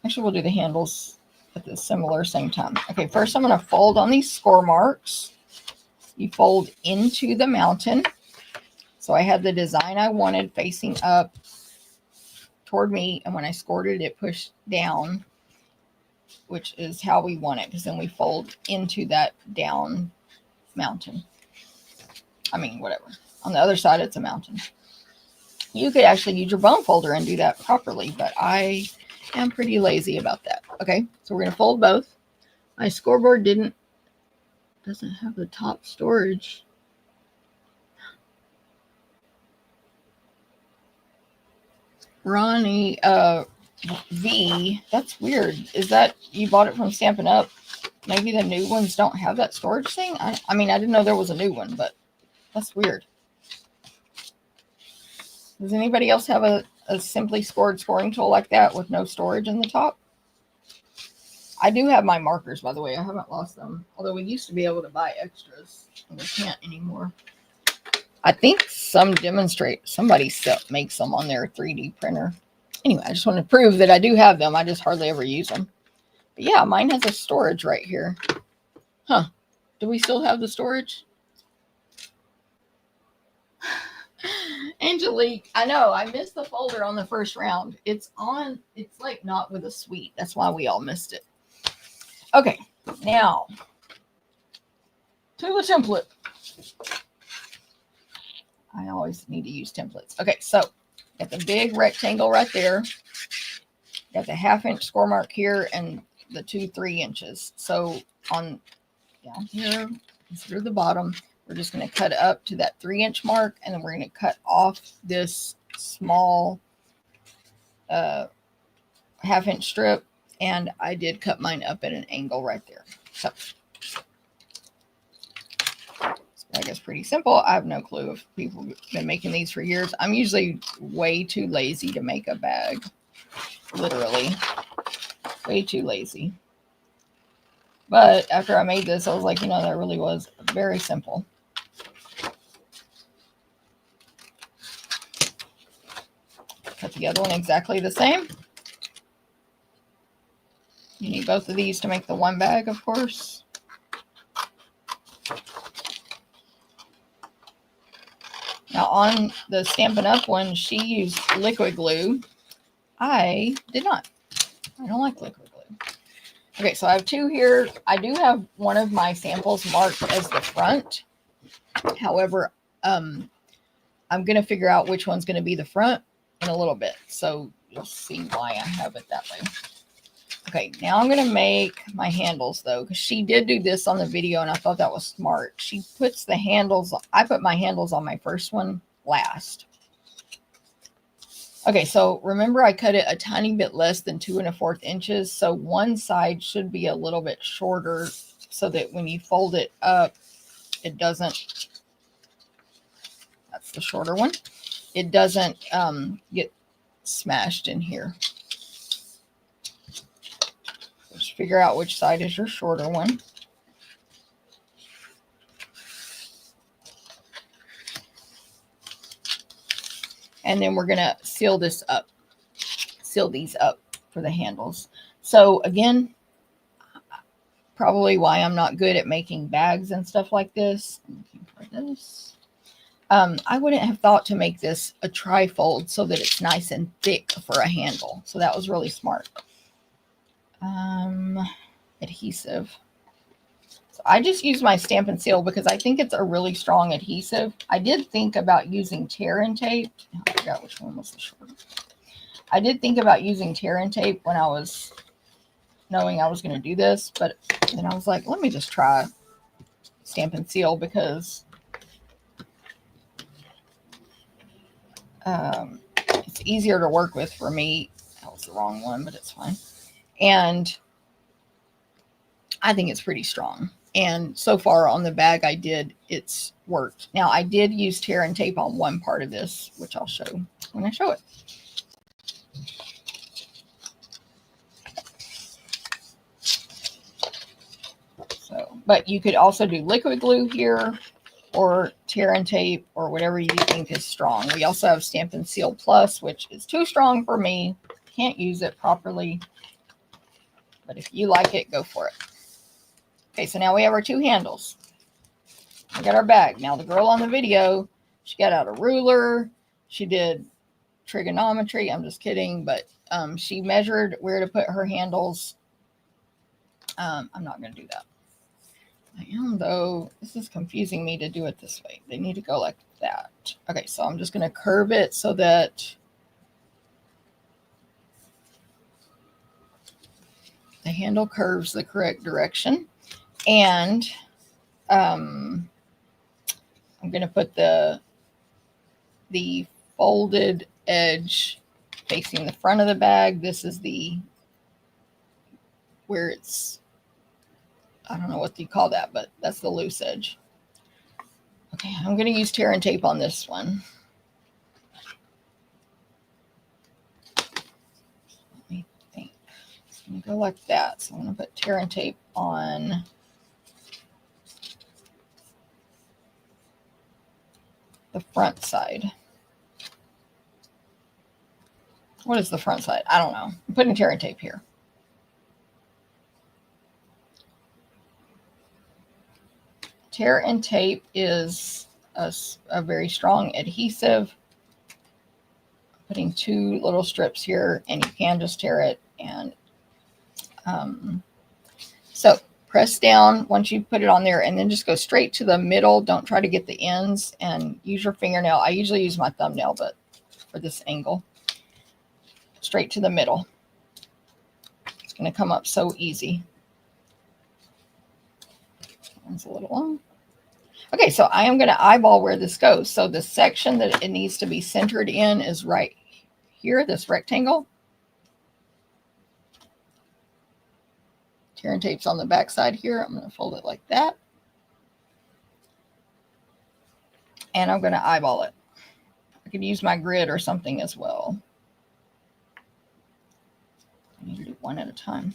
Actually, we'll do the handles at the similar same time. Okay, first I'm going to fold on these score marks. You fold into the mountain. So I had the design I wanted facing up toward me, and when I scored it, it pushed down, which is how we want it, because then we fold into that down mountain. I mean, whatever. On the other side, it's a mountain. You could actually use your bone folder and do that properly, but I am pretty lazy about that. Okay, so we're going to fold both. My scoreboard doesn't have the top storage. Ronnie V, that's weird. Is that you bought it from Stampin' Up? Maybe the new ones don't have that storage thing? I mean, I didn't know there was a new one, but that's weird. Does anybody else have a simply scored scoring tool like that with no storage in the top? I do have my markers, by the way. I haven't lost them. Although we used to be able to buy extras, and we can't anymore. I think somebody makes them on their 3D printer. Anyway, I just want to prove that I do have them. I just hardly ever use them. But yeah, mine has a storage right here. Huh. Do we still have the storage? Angelique, I know. I missed the folder on the first round. It's like not with a suite. That's why we all missed it. Okay, now to the template. I always need to use templates. Okay, so got the big rectangle right there. Got the 1/2 inch score mark here and the 2 3 inches. So on down here, consider the bottom. We're just going to cut up to that 3 inch mark, and then we're going to cut off this small 1/2 inch strip. And I did cut mine up at an angle right there. So I guess pretty simple. I have no clue if people have been making these for years. I'm usually way too lazy to make a bag. Literally. Way too lazy. But after I made this, I was like, that really was very simple. Cut the other one exactly the same. You need both of these to make the one bag, of course. Now on the Stampin' Up one, she used liquid glue. I did not. I don't like liquid glue. Okay, so I have 2 here. I do have one of my samples marked as the front. However, I'm going to figure out which one's going to be the front in a little bit. So you'll see why I have it that way. Okay, now I'm going to make my handles, though, because she did do this on the video, and I thought that was smart. She puts the handles, I put my handles on my first one last. Okay, so remember I cut it a tiny bit less than 2 1/4 inches, so one side should be a little bit shorter so that when you fold it up, it doesn't, that's the shorter one, it doesn't get smashed in here. Just figure out which side is your shorter one. And then we're going to seal this up, seal these up for the handles. So again, probably why I'm not good at making bags and stuff like this. I'm looking for this. I wouldn't have thought to make this a tri-fold so that it's nice and thick for a handle. So that was really smart. Adhesive. So I just use my Stampin' Seal because I think it's a really strong adhesive. I did think about using tear and tape. I forgot which one was the short. I did think about using tear and tape when I was knowing I was going to do this, but then I was like, let me just try Stampin' Seal because it's easier to work with for me. That was the wrong one, but it's fine. And I think it's pretty strong. And so far on the bag I did, it's worked. Now I did use tear and tape on one part of this, which I'll show when I show it. So, but you could also do liquid glue here or tear and tape or whatever you think is strong. We also have Stampin' Seal Plus, which is too strong for me. Can't use it properly. But if you like it, go for it. Okay, so now we have our 2 handles. We got our bag. Now the girl on the video, she got out a ruler. She did trigonometry. I'm just kidding, but she measured where to put her handles. I'm not going to do that. I am, though. This is confusing me to do it this way. They need to go like that. Okay, so I'm just going to curve it so that the handle curves the correct direction. And I'm going to put the folded edge facing the front of the bag. This is where it's, I don't know what you call that, but that's the loose edge. Okay, I'm going to use tear and tape on this one. Let me think. It's going to go like that. So I'm going to put tear and tape on the front side. What is the front side? I don't know. I'm putting tear and tape here. Tear and tape is a very strong adhesive. Putting 2 little strips here, and you can just tear it. And so press down once you put it on there, and then just go straight to the middle. Don't try to get the ends, and use your fingernail. I usually use my thumbnail, but for this angle, straight to the middle. It's going to come up so easy. One's a little long. Okay, so I am going to eyeball where this goes. So the section that it needs to be centered in is right here, this rectangle. Tear and tape's on the back side here. I'm going to fold it like that. And I'm going to eyeball it. I could use my grid or something as well. I need to do one at a time.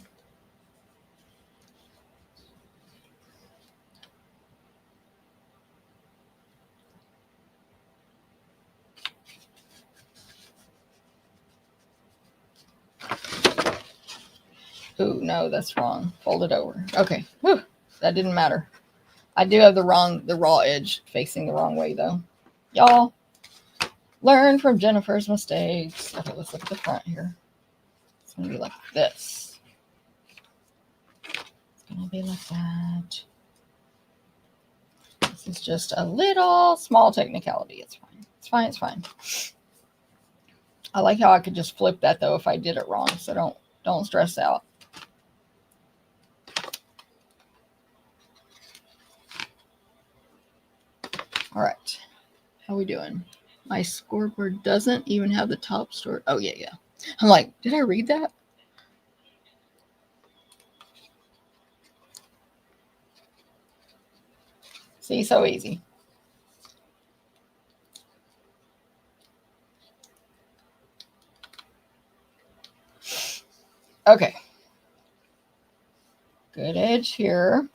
Oh, no, that's wrong. Fold it over. Okay. Whew, that didn't matter. I do have the raw edge facing the wrong way, though. Y'all, learn from Jennifer's mistakes. Okay, let's look at the front here. It's going to be like this. It's going to be like that. This is just a little small technicality. It's fine. It's fine. It's fine. I like how I could just flip that, though, if I did it wrong. So don't stress out. All right. How we doing? My scoreboard doesn't even have the top story. Oh, yeah. I'm like, did I read that? See, so easy. Okay. Good edge here.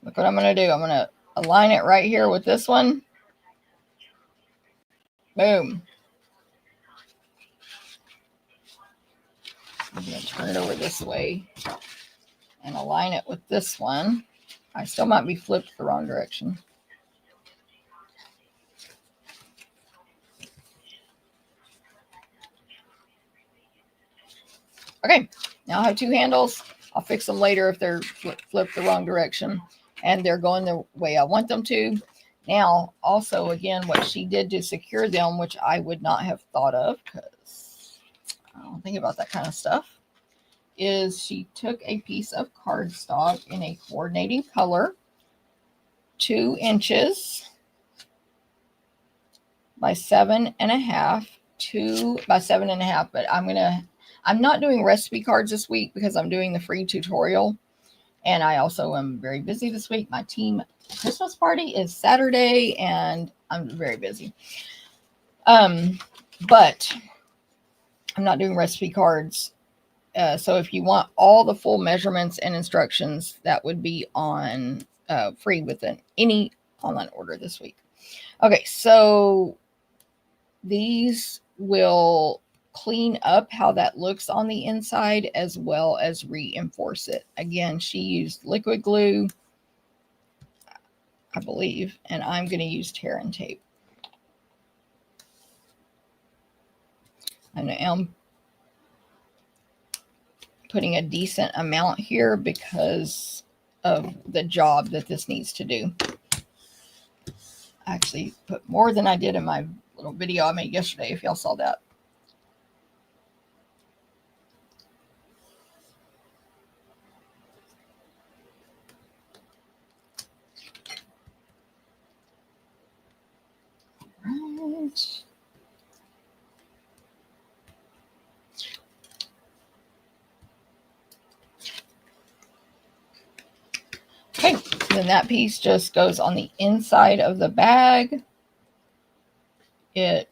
Look what I'm going to do. I'm going to align it right here with this one. Boom. I'm going to turn it over this way and align it with this one. I still might be flipped the wrong direction. Okay, now I have 2 handles. I'll fix them later if they're flipped the wrong direction and they're going the way I want them to. Now, also, again, what she did to secure them, which I would not have thought of because I don't think about that kind of stuff, is she took a piece of cardstock in a coordinating color, 2 inches by 7.5, 2 by 7.5, but I'm not doing recipe cards this week because I'm doing the free tutorial. And I also am very busy this week. My team Christmas party is Saturday and I'm very busy. But I'm not doing recipe cards So if you want all the full measurements and instructions, that would be on free within any online order this week. Okay, so these will clean up how that looks on the inside as well as reinforce it. Again, she used liquid glue, I believe, and I'm going to use tear and tape. I am putting a decent amount here because of the job that this needs to do. I actually put more than I did in my little video I made yesterday, if y'all saw that. Right. Okay, then that piece just goes on the inside of the bag. It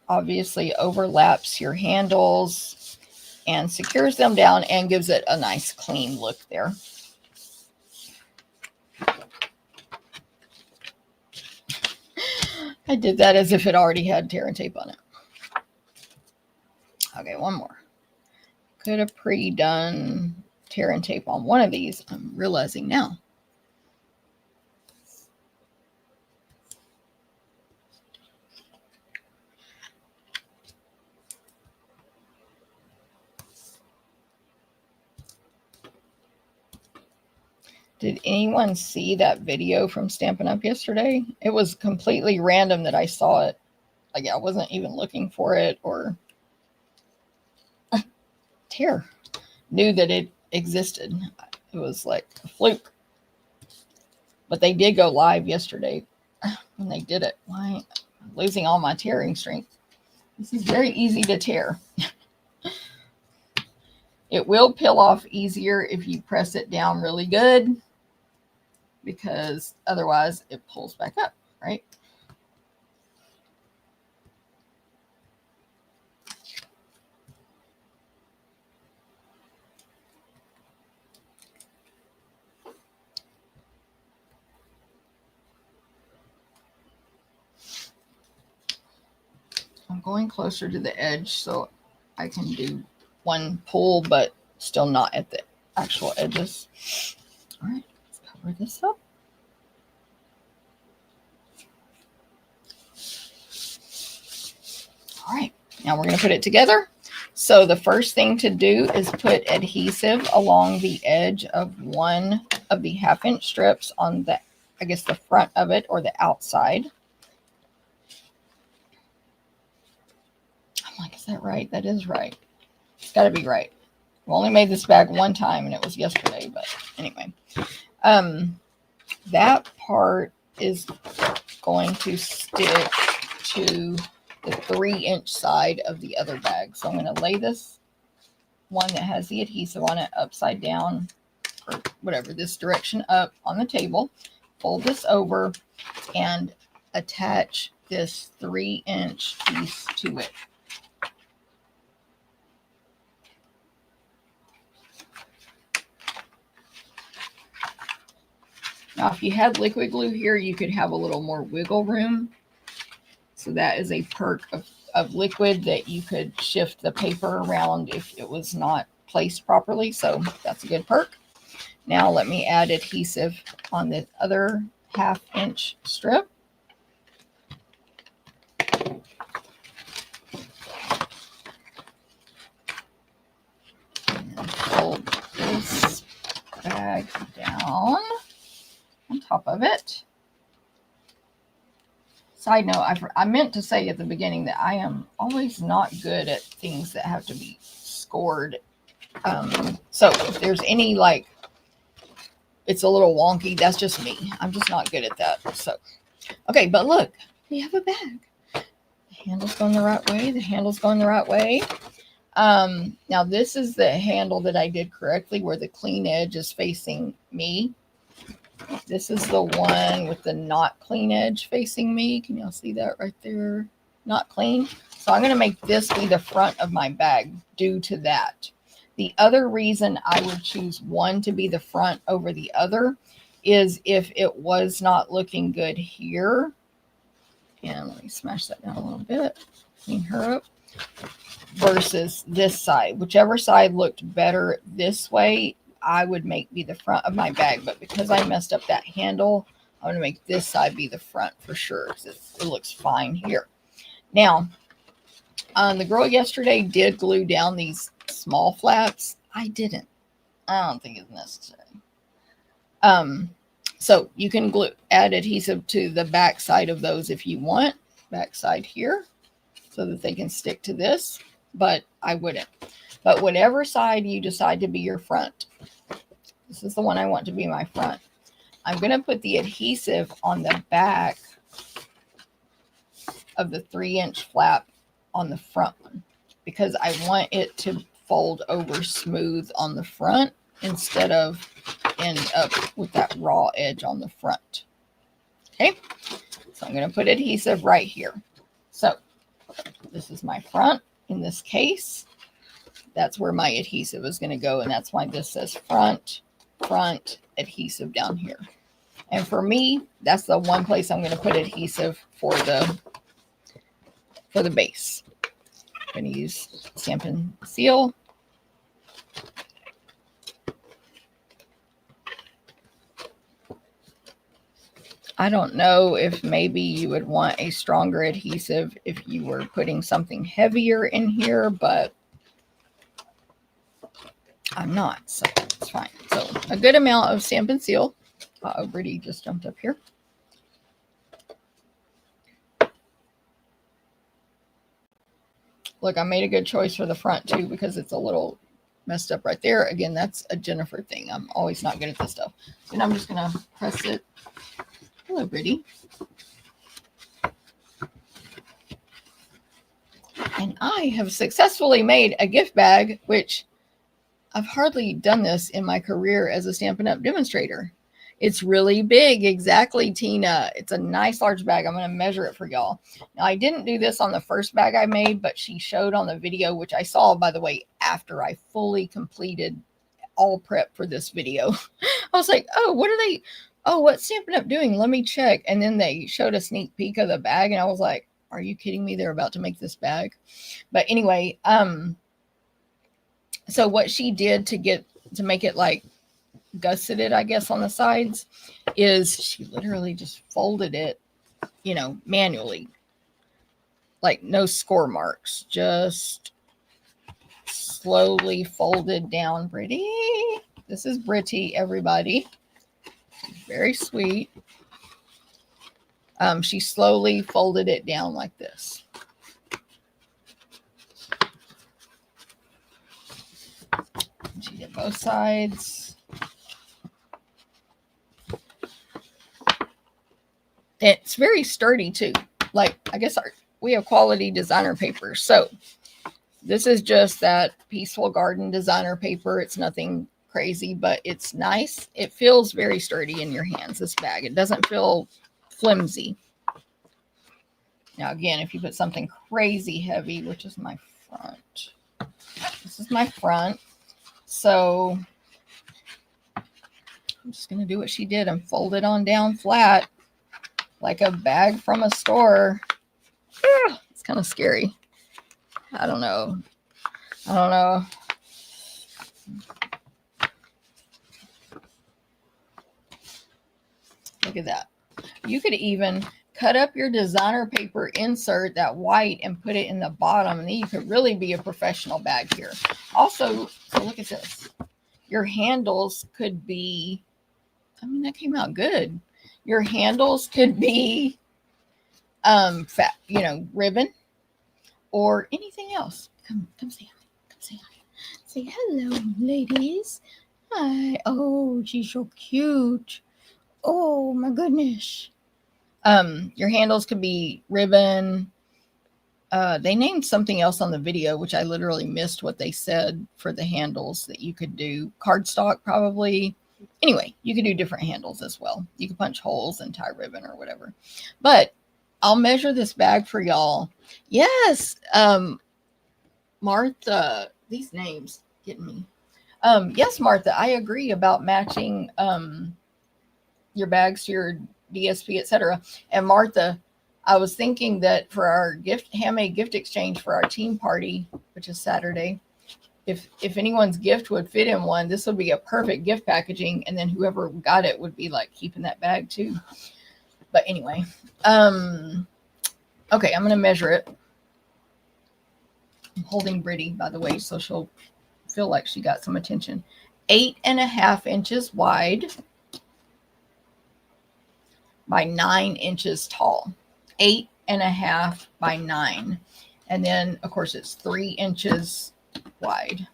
obviously overlaps your handles and secures them down and gives it a nice clean look there. I did that as if it already had tear and tape on it. Okay, one more. Could have pre-done tear and tape on one of these. I'm realizing now. Did anyone see that video from Stampin' Up yesterday? It was completely random that I saw it. Like, I wasn't even looking for it or tear. Knew that it existed. It was like a fluke. But they did go live yesterday when they did it. Why? I'm losing all my tearing strength. This is very easy to tear. It will peel off easier if you press it down really good, because otherwise it pulls back up, right? I'm going closer to the edge so I can do one pull, but still not at the actual edges. All right, let's cover this up. All right, now we're going to put it together. So the first thing to do is put adhesive along the edge of one of the 1/2-inch strips on the, I guess, the front of it or the outside. I'm like, is that right? That is right. It's got to be right. We only made this bag one time and it was yesterday, but anyway. That part is going to stick to the 3-inch side of the other bag. So I'm going to lay this one that has the adhesive on it upside down, or whatever, this direction up on the table. Fold this over and attach this 3-inch piece to it. Now, if you had liquid glue here, you could have a little more wiggle room. So that is a perk of liquid, that you could shift the paper around if it was not placed properly. So that's a good perk. Now let me add adhesive on the other 1/2-inch strip. And fold this bag down on top of it. Side note, I meant to say at the beginning that I am always not good at things that have to be scored. So if there's any, like, it's a little wonky, that's just me. I'm just not good at that. So, okay, but look, we have a bag. The handle's going the right way. The handle's going the right way. Now this is the handle that I did correctly, where the clean edge is facing me. This is the one with the not clean edge facing me. Can y'all see that right there? Not clean. So I'm going to make this be the front of my bag due to that. The other reason I would choose one to be the front over the other is if it was not looking good here. And let me smash that down a little bit, clean her up, versus this side. Whichever side looked better this way, I would make be the front of my bag. But because I messed up that handle, I'm going to make this side be the front for sure, because it looks fine here. Now, the girl yesterday did glue down these small flaps. I didn't. I don't think it's necessary. So you can add adhesive to the back side of those if you want. Back side here, so that they can stick to this, but I wouldn't. But whatever side you decide to be your front, this is the one I want to be my front. I'm going to put the adhesive on the back of the 3-inch flap on the front one, because I want it to fold over smooth on the front instead of end up with that raw edge on the front. Okay, so I'm going to put adhesive right here. So this is my front in this case. That's where my adhesive is going to go, and that's why this says front adhesive down here. And for me, that's the one place I'm going to put adhesive for the base. I'm going to use Stampin' Seal. I don't know if maybe you would want a stronger adhesive if you were putting something heavier in here, but I'm not, so it's fine. So a good amount of Stampin' Seal. Brittany just jumped up here. Look, I made a good choice for the front too, because it's a little messed up right there. Again, that's a Jennifer thing. I'm always not good at this stuff. And I'm just going to press it. Hello, Brittany. And I have successfully made a gift bag, which I've hardly done this in my career as a Stampin' Up! Demonstrator. It's really big. Exactly, Tina. It's a nice large bag. I'm going to measure it for y'all. Now, I didn't do this on the first bag I made, but she showed on the video, which I saw, by the way, after I fully completed all prep for this video. I was like, oh, what are they? Oh, what's Stampin' Up! Doing? Let me check. And then they showed a sneak peek of the bag, and I was like, are you kidding me? They're about to make this bag. But anyway, so what she did to make it like gusseted, I guess, on the sides, is she literally just folded it, you know, manually, like no score marks, just slowly folded down. Brittany, this is Brittany, everybody. She's very sweet. She slowly folded it down like this. She did both sides. It's very sturdy too. Like, I guess we have quality designer paper. So this is just that Peaceful Garden designer paper. It's nothing crazy, but it's nice. It feels very sturdy in your hands, this bag. It doesn't feel flimsy. Now, again, if you put something crazy heavy, which is my front. This is my front. So I'm just going to do what she did and fold it on down flat like a bag from a store. It's kind of scary. I don't know. Look at that. You could even cut up your designer paper insert, that white, and put it in the bottom, and then you could really be a professional bag here. Also, so look at this. Your handles could be, I mean, that came out good. Your handles could be fat, you know, ribbon or anything else. Come say hi. Come say hi. Say hello, ladies. Hi. Oh, she's so cute. Oh my goodness. Your handles could be ribbon. They named something else on the video, which I literally missed what they said for the handles that you could do. Cardstock, probably. Anyway, you could do different handles as well. You could punch holes and tie ribbon or whatever. But I'll measure this bag for y'all. Yes. Martha, these names getting me. Yes, Martha, I agree about matching your bags to your DSP, etc. And Martha, I was thinking that for our handmade gift exchange for our team party, which is Saturday, if anyone's gift would fit in one, this would be a perfect gift packaging, and then whoever got it would be like keeping that bag too. But anyway, okay, I'm gonna measure it. I'm holding Brittany, by the way, so she'll feel like she got some attention. 8.5 inches wide by 9 inches tall. 8.5 by 9. And then, of course, it's 3 inches wide.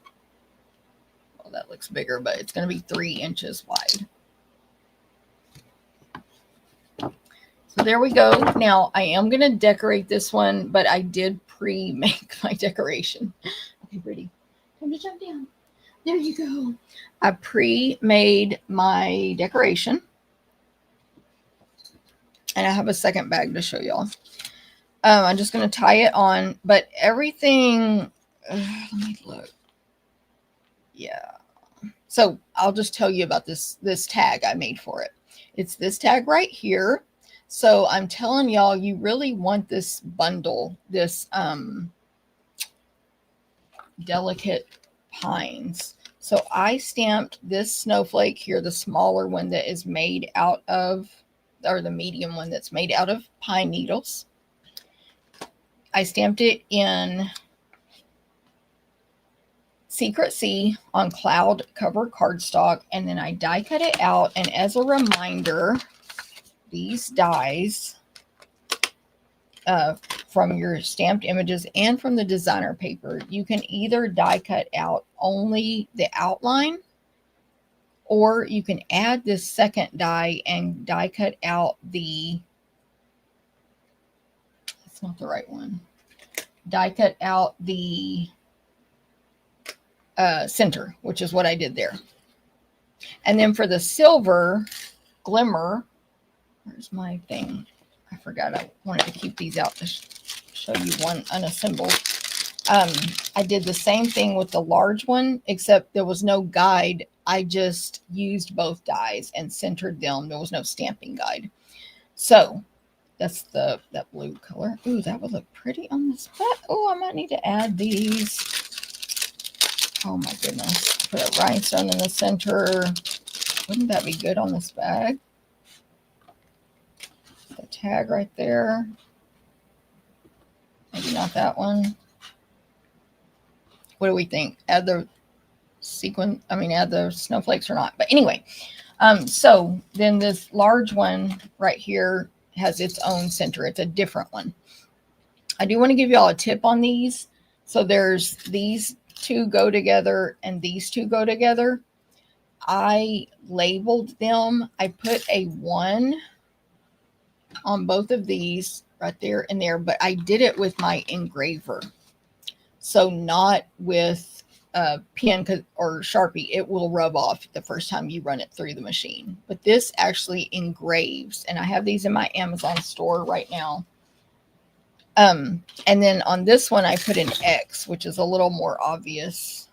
Well, that looks bigger, but it's going to be 3 inches wide. So there we go. Now, I am going to decorate this one, but I did pre-make my decoration. Okay, Brittany, time to jump down. There you go. I pre-made my decoration. And I have a second bag to show y'all. I'm just going to tie it on, but everything, let me look. Yeah. So I'll just tell you about this tag I made for it. It's this tag right here. So I'm telling y'all, you really want this bundle, this delicate pines. So I stamped this snowflake here, the smaller one that is made out of, or the medium one that's made out of pine needles. I stamped it in Secret Sea on cloud cover cardstock, and then I die cut it out. And as a reminder, these dies from your stamped images and from the designer paper, you can either die cut out only the outline, or you can add this second die and die cut out the, that's not the right one, die cut out the center, which is what I did there. And then for the silver glimmer, where's my thing? I forgot I wanted to keep these out to show you one unassembled. I did the same thing with the large one, except there was no guide. I just used both dies and centered them. There was no stamping guide. So that's that blue color. Ooh, that would look pretty on this bag. Oh, I might need to add these. Oh my goodness. Put a rhinestone in the center. Wouldn't that be good on this bag? The tag right there. Maybe not that one. What do we think? Add the sequin, add the snowflakes or not. But anyway, so then this large one right here has its own center. It's a different one. I do want to give y'all a tip on these. So there's these two go together and these two go together. I labeled them. I put a 1 on both of these right there and there, but I did it with my engraver. So not with a pen or Sharpie. It will rub off the first time you run it through the machine. But this actually engraves, and I have these in my Amazon store right now. And then on this one, I put an X, which is a little more obvious.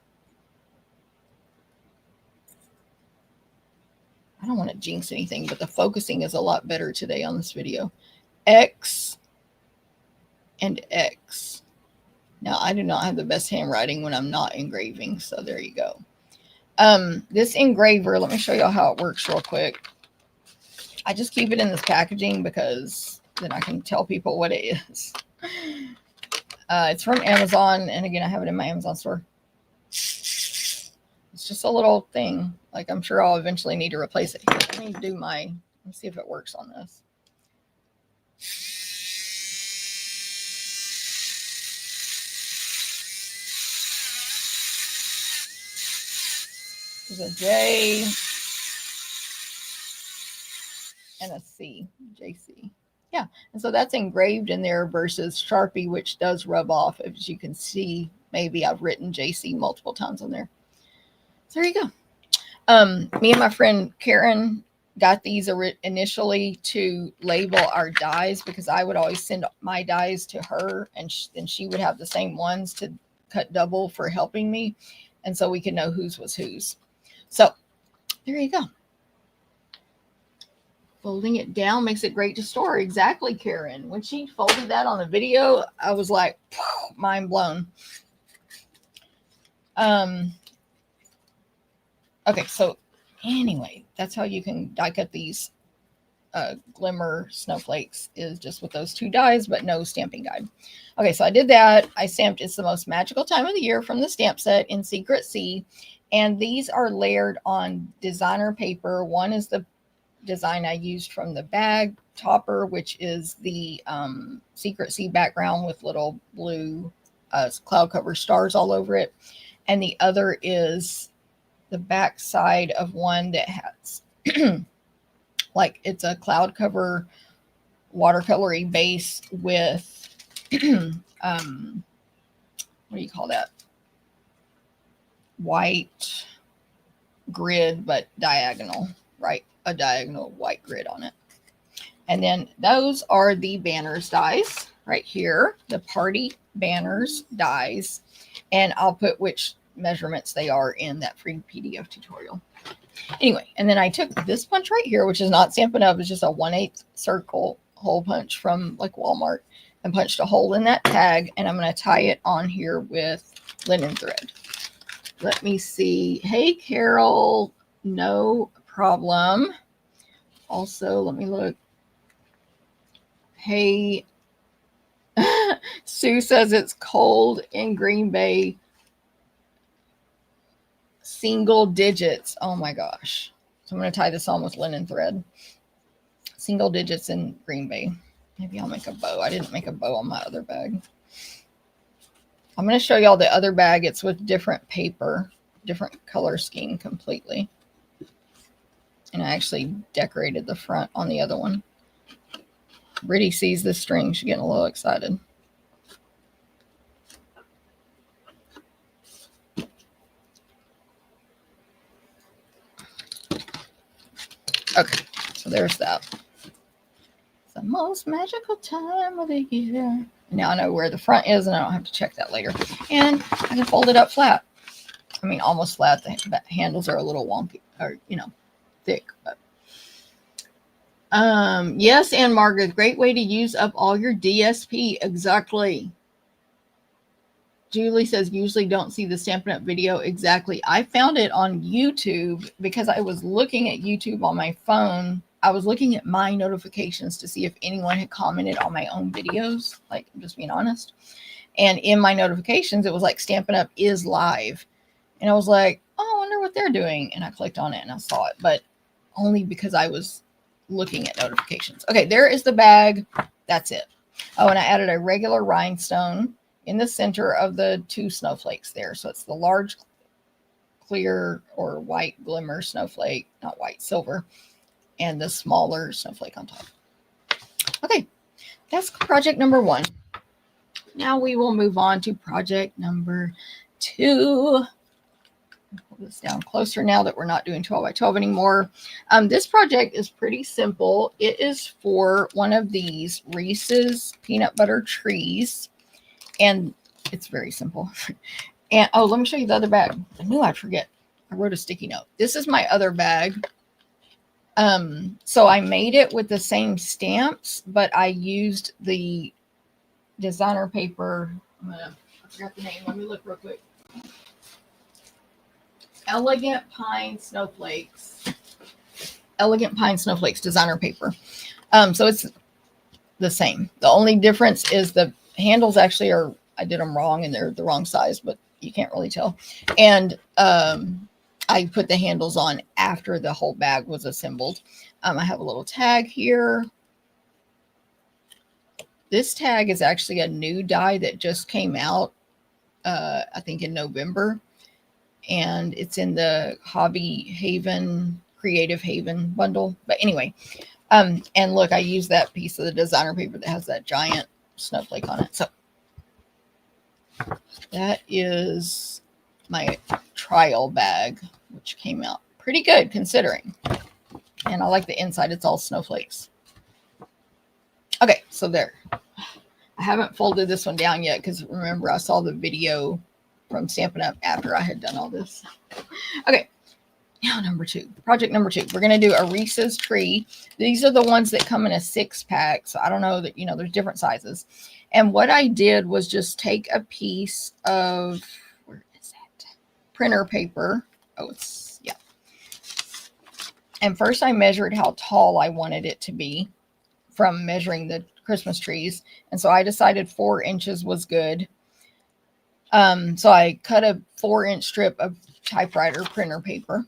I don't want to jinx anything, but the focusing is a lot better today on this video. X and X. Now, I do not have the best handwriting when I'm not engraving, so there you go. This engraver, let me show y'all how it works real quick. I just keep it in this packaging because then I can tell people what it is. It's from Amazon, and again, I have it in my Amazon store. It's just a little thing. Like, I'm sure I'll eventually need to replace it. Here, let me do let's see if it works on this. There's a J and a C, JC. Yeah, and so that's engraved in there versus Sharpie, which does rub off. As you can see, maybe I've written JC multiple times on there. So there you go. Me and my friend Karen got these initially to label our dies because I would always send my dies to her, and then she would have the same ones to cut double for helping me. And so we could know whose was whose. So there you go. Folding it down makes it great to store. Exactly, Karen. When she folded that on the video, I was like, mind blown. Okay, so anyway, that's how you can die cut these glimmer snowflakes, is just with those 2 dies, but no stamping guide. Okay, so I did that. I stamped It's the Most Magical Time of the Year from the stamp set in Secret Sea. And these are layered on designer paper. One is the design I used from the bag topper, which is the Secret Sea background with little blue cloud cover stars all over it. And the other is the back side of one that has like it's a cloud cover watercolory base with what do you call that? White grid, but diagonal, right? A diagonal white grid on it. And then those are the banners dies right here, the party banners dies. And I'll put which measurements they are in that free PDF tutorial. Anyway, and then I took this punch right here, which is not Stampin' Up. It's just a 1/8 circle hole punch from like Walmart, and punched a hole in that tag. And I'm going to tie it on here with linen thread. Let me see. Hey, Carol. No problem. Also, let me look. Hey, Sue says it's cold in Green Bay. Single digits. Oh my gosh. So I'm going to tie this on with linen thread. Single digits in Green Bay. Maybe I'll make a bow. I didn't make a bow on my other bag. I'm going to show y'all the other bag. It's with different paper, different color scheme completely. And I actually decorated the front on the other one. Brittany sees this string. She's getting a little excited. Okay, so there's that. It's the most magical time of the year. Now I know where the front is, and I don't have to check that later. And I can fold it up flat. I mean, almost flat. The handles are a little wonky, or, you know, thick. But yes, and Margaret, great way to use up all your DSP. Exactly. Julie says, usually don't see the Stampin' Up video. Exactly. I found it on YouTube because I was looking at YouTube on my phone. I was looking at my notifications to see if anyone had commented on my own videos. Like, I'm just being honest. And in my notifications, it was like Stampin' Up is live. And I was like, oh, I wonder what they're doing. And I clicked on it and I saw it, but only because I was looking at notifications. Okay, there is the bag. That's it. Oh, and I added a regular rhinestone in the center of the 2 snowflakes there. So it's the large clear or white glimmer snowflake, not white, silver, and the smaller snowflake on top. Okay, that's project number 1. Now we will move on to project number 2. Pull this down closer now that we're not doing 12 by 12 anymore. This project is pretty simple. It is for one of these Reese's peanut butter trees. And it's very simple. And oh, let me show you the other bag. I knew I'd forget. I wrote a sticky note. This is my other bag. So I made it with the same stamps, but I used the designer paper. I forgot the name. Let me look real quick. Elegant Pine Snowflakes. Elegant Pine Snowflakes designer paper. So it's the same. The only difference is the handles actually are, I did them wrong and they're the wrong size, but you can't really tell. And I put the handles on after the whole bag was assembled. I have a little tag here. This tag is actually a new die that just came out, I think in November. And it's in the Hobby Haven, Creative Haven bundle. But anyway, and look, I used that piece of the designer paper that has that giant snowflake on it. So that is my trial bag, which came out pretty good considering. And I like the inside. It's all snowflakes. Okay, so there. I haven't folded this one down yet because remember I saw the video from Stampin' Up after I had done all this. Okay, now project number 2. We're going to do a Reese's tree. These are the ones that come in a 6-pack. So I don't know that, there's different sizes. And what I did was just take a piece of, where is it? Printer paper. Oh, yeah. And first I measured how tall I wanted it to be from measuring the Christmas trees. And so I decided 4 inches was good. So I cut a 4-inch strip of typewriter printer paper.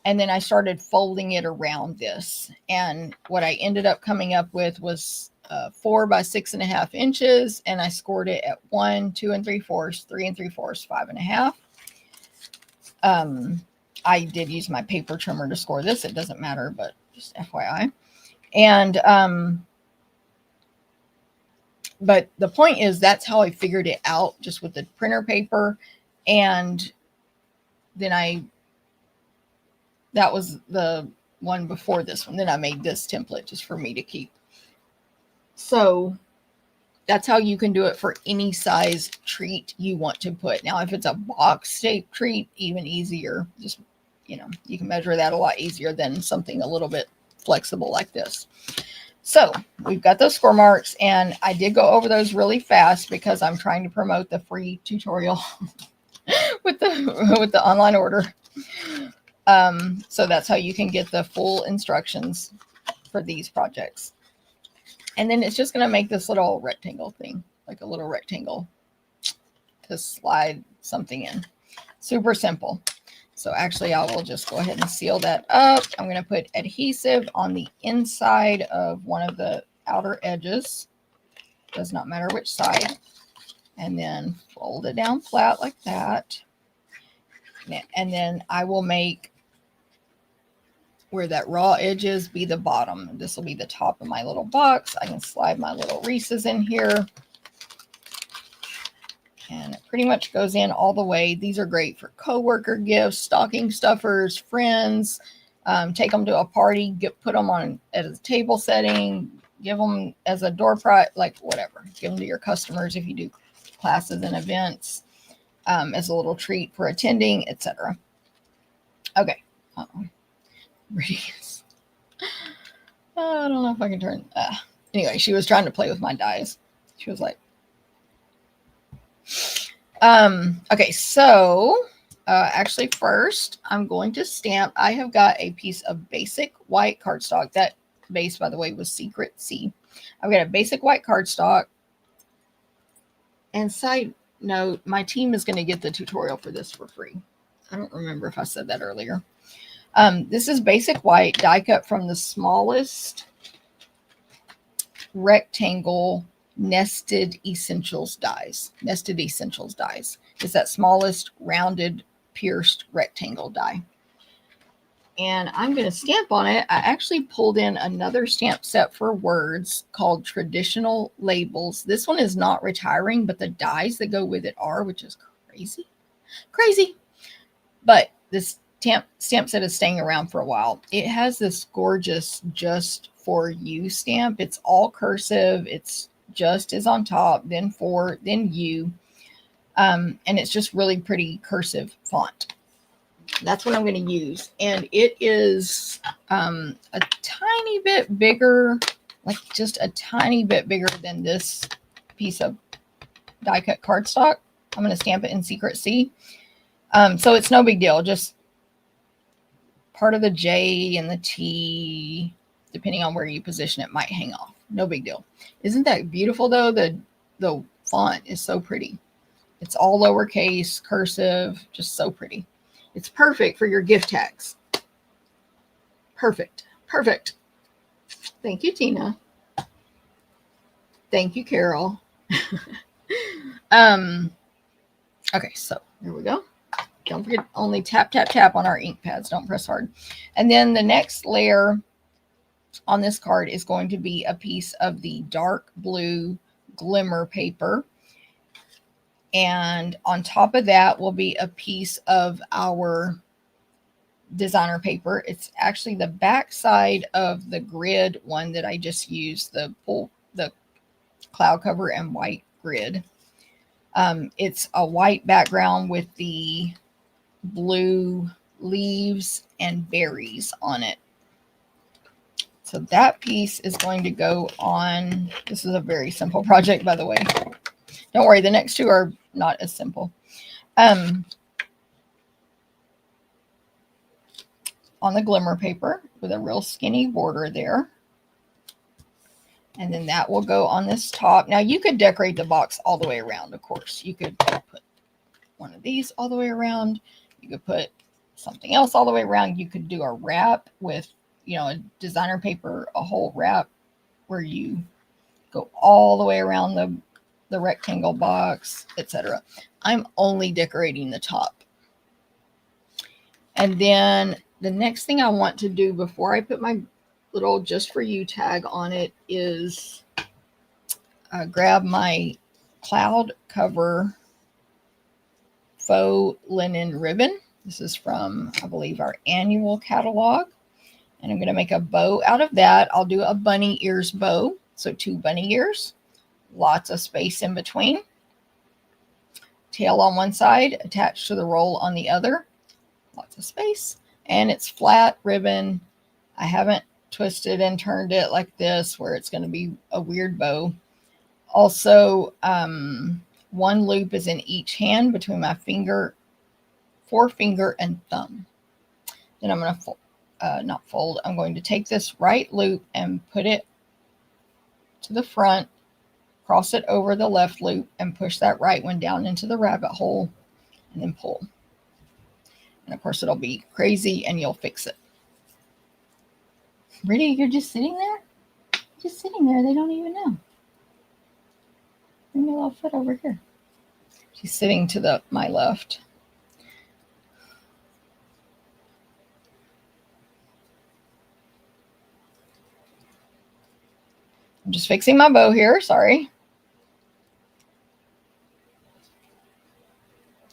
And then I started folding it around this. And what I ended up coming up with was 4 by 6.5 inches. And I scored it at 1, 2 3/4, 3 3/4, 5.5. I did use my paper trimmer to score this. It doesn't matter, but just FYI. And, but the point is that's how I figured it out, just with the printer paper. And then that was the one before this one. Then I made this template just for me to keep. So that's how you can do it for any size treat you want to put. Now, if it's a box shaped treat, even easier. Just, you can measure that a lot easier than something a little bit flexible like this. So we've got those score marks, and I did go over those really fast because I'm trying to promote the free tutorial with the online order. So that's how you can get the full instructions for these projects. And then it's just going to make this little rectangle thing, like a little rectangle to slide something in. Super simple. So actually I will just go ahead and seal that up. I'm going to put adhesive on the inside of one of the outer edges. Does not matter which side. And then fold it down flat like that. And then I will make where that raw edge is be the bottom. This will be the top of my little box. I can slide my little Reese's in here. And it pretty much goes in all the way. These are great for coworker gifts, stocking stuffers, friends. Take them to a party, put them on at a table setting, give them as a door prize, like whatever. Give them to your customers if you do classes and events, as a little treat for attending, etc. Okay. Reese. I don't know if I can turn. Anyway, she was trying to play with my dies. She was like, okay, so actually first I'm going to stamp. I have got a piece of basic white cardstock. That base, by the way, was Secret C. I've got a basic white cardstock. And side note, my team is going to get the tutorial for this for free. I don't remember if I said that earlier. This is basic white die cut from the smallest rectangle nested essentials dies. Nested essentials dies is that smallest rounded pierced rectangle die. And I'm going to stamp on it. I actually pulled in another stamp set for words called Traditional Labels. This one is not retiring, but the dies that go with it are, which is crazy. But this stamp set is staying around for a while. It has this gorgeous Just For You stamp. It's all cursive. It's just is on top, then for, then you. And it's just really pretty cursive font. That's what I'm going to use. And it is a tiny bit bigger, like just a tiny bit bigger than this piece of die cut cardstock. I'm going to stamp it in Secret C. So it's no big deal. Just part of the J and the T, depending on where you position it, might hang off. No big deal. Isn't that beautiful though? The font is so pretty. It's all lowercase, cursive, just so pretty. It's perfect for your gift tags. Perfect. Thank you, Tina. Thank you, Carol. Okay, so here we go. Don't forget, only tap, tap, tap on our ink pads. Don't press hard. And then the next layer on this card is going to be a piece of the dark blue glimmer paper. And on top of that will be a piece of our designer paper. It's actually the back side of the grid one that I just used, the cloud cover and white grid. It's a white background with the blue leaves and berries on it. So that piece is going to go on. This is a very simple project, by the way. Don't worry, the next two are not as simple. On the glimmer paper with a real skinny border there. And then that will go on this top. Now you could decorate the box all the way around, of course. You could put one of these all the way around. You could put something else all the way around. You could do a wrap with, you know, a designer paper, a whole wrap where you go all the way around the rectangle box, etc. I'm only decorating the top. And then the next thing I want to do before I put my little just for you tag on it is grab my cloud cover faux linen ribbon. This is from, I believe, our annual catalog. And I'm going to make a bow out of that. I'll do a bunny ears bow. So 2 bunny ears, lots of space in between. Tail on one side, attached to the roll on the other. Lots of space. And it's flat ribbon. I haven't twisted and turned it like this where it's going to be a weird bow. Also, 1 loop is in each hand between my forefinger and thumb. Then I'm going to I'm going to take this right loop and put it to the front, cross it over the left loop, and push that right one down into the rabbit hole, and then pull. And of course, it'll be crazy, and you'll fix it. Really? You're just sitting there? Just sitting there. They don't even know. Bring your little foot over here. She's sitting to my left. I'm just fixing my bow here. Sorry.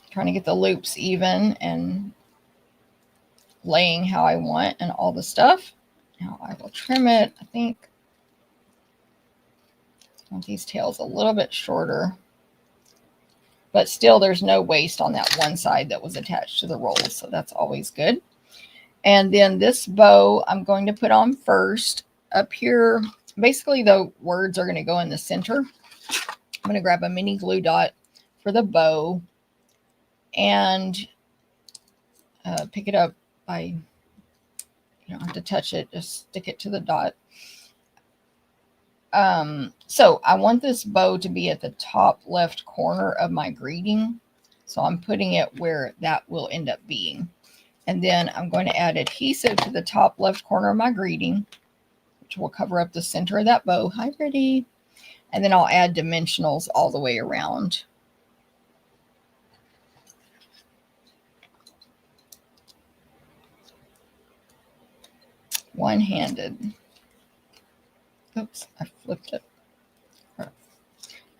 Trying to get the loops even and laying how I want and all the stuff. Now I will trim it. I think I want these tails a little bit shorter, but still there's no waste on that one side that was attached to the roll. So that's always good. And then this bow I'm going to put on first up here. Basically the words are going to go in the center. I'm going to grab a mini glue dot for the bow and pick it up by, you don't have to touch it, just stick it to the dot. So I want this bow to be at the top left corner of my greeting. So I'm putting it where that will end up being. And then I'm going to add adhesive to the top left corner of my greeting, which will cover up the center of that bow. Hi, Brittany. And then I'll add dimensionals all the way around. One-handed. Oops, I flipped it. Or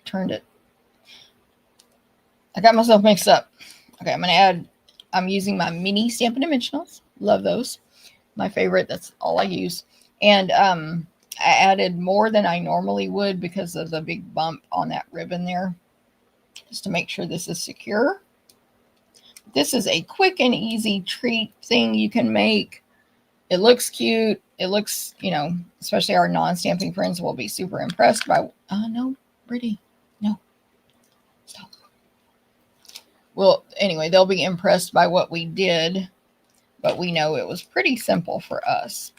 turned it. I got myself mixed up. Okay, I'm using my mini Stampin' Dimensionals. Love those. My favorite. That's all I use. And I added more than I normally would because of the big bump on that ribbon there, just to make sure this is secure. This is a quick and easy treat thing you can make. It looks cute. It looks, you know, especially our non-stamping friends will be super impressed by, no, Brittany, no, stop. Well, anyway, they'll be impressed by what we did, but we know it was pretty simple for us.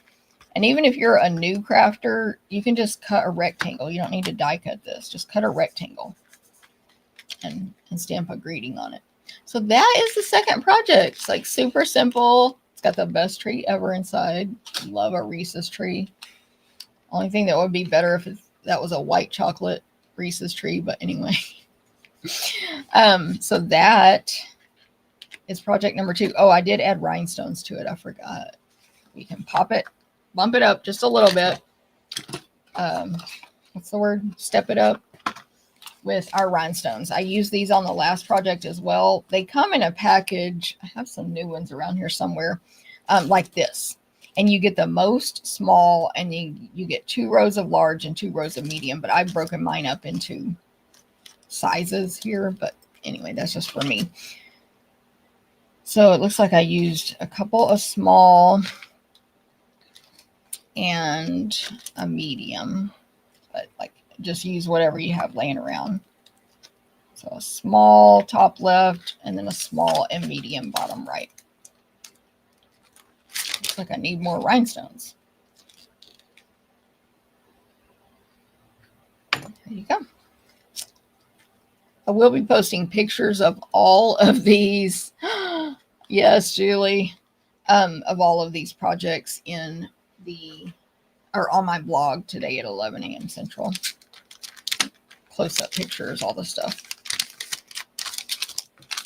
And even if you're a new crafter, you can just cut a rectangle. You don't need to die cut this. Just cut a rectangle and stamp a greeting on it. So that is the second project. It's like super simple. It's got the best tree ever inside. Love a Reese's tree. Only thing that would be better if that was a white chocolate Reese's tree. But anyway. So that is project number 2. Oh, I did add rhinestones to it. I forgot. We can pop it, bump it up just a little bit. What's the word? Step it up with our rhinestones. I use these on the last project as well. They come in a package. I have some new ones around here somewhere, like this. And you get the most small, and you get 2 rows of large and 2 rows of medium. But I've broken mine up into sizes here, but anyway, that's just for me. So it looks like I used a couple of small and a medium, but like just use whatever you have laying around. So a small top left and then a small and medium bottom right. Looks like I need more rhinestones. There you go. I will be posting pictures of all of these. Yes, Julie. Of all of these projects in on my blog today at 11 a.m. Central. Close-up pictures, all the stuff.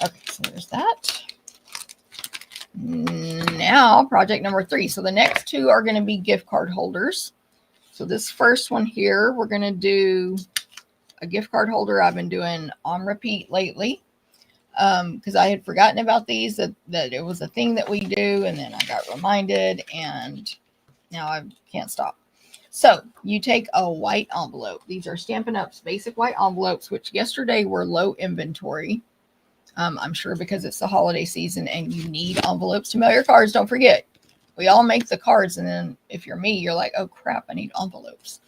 Okay, so there's that. Now, project number 3. So the next 2 are going to be gift card holders. So this first one here, we're going to do a gift card holder I've been doing on repeat lately. Because I had forgotten about these, that it was a thing that we do, and then I got reminded, and now I can't stop. So you take a white envelope. These are Stampin' Up's basic white envelopes, which yesterday were low inventory. I'm sure because it's the holiday season and you need envelopes to mail your cards. Don't forget, we all make the cards, and then if you're me, you're like, oh crap, I need envelopes.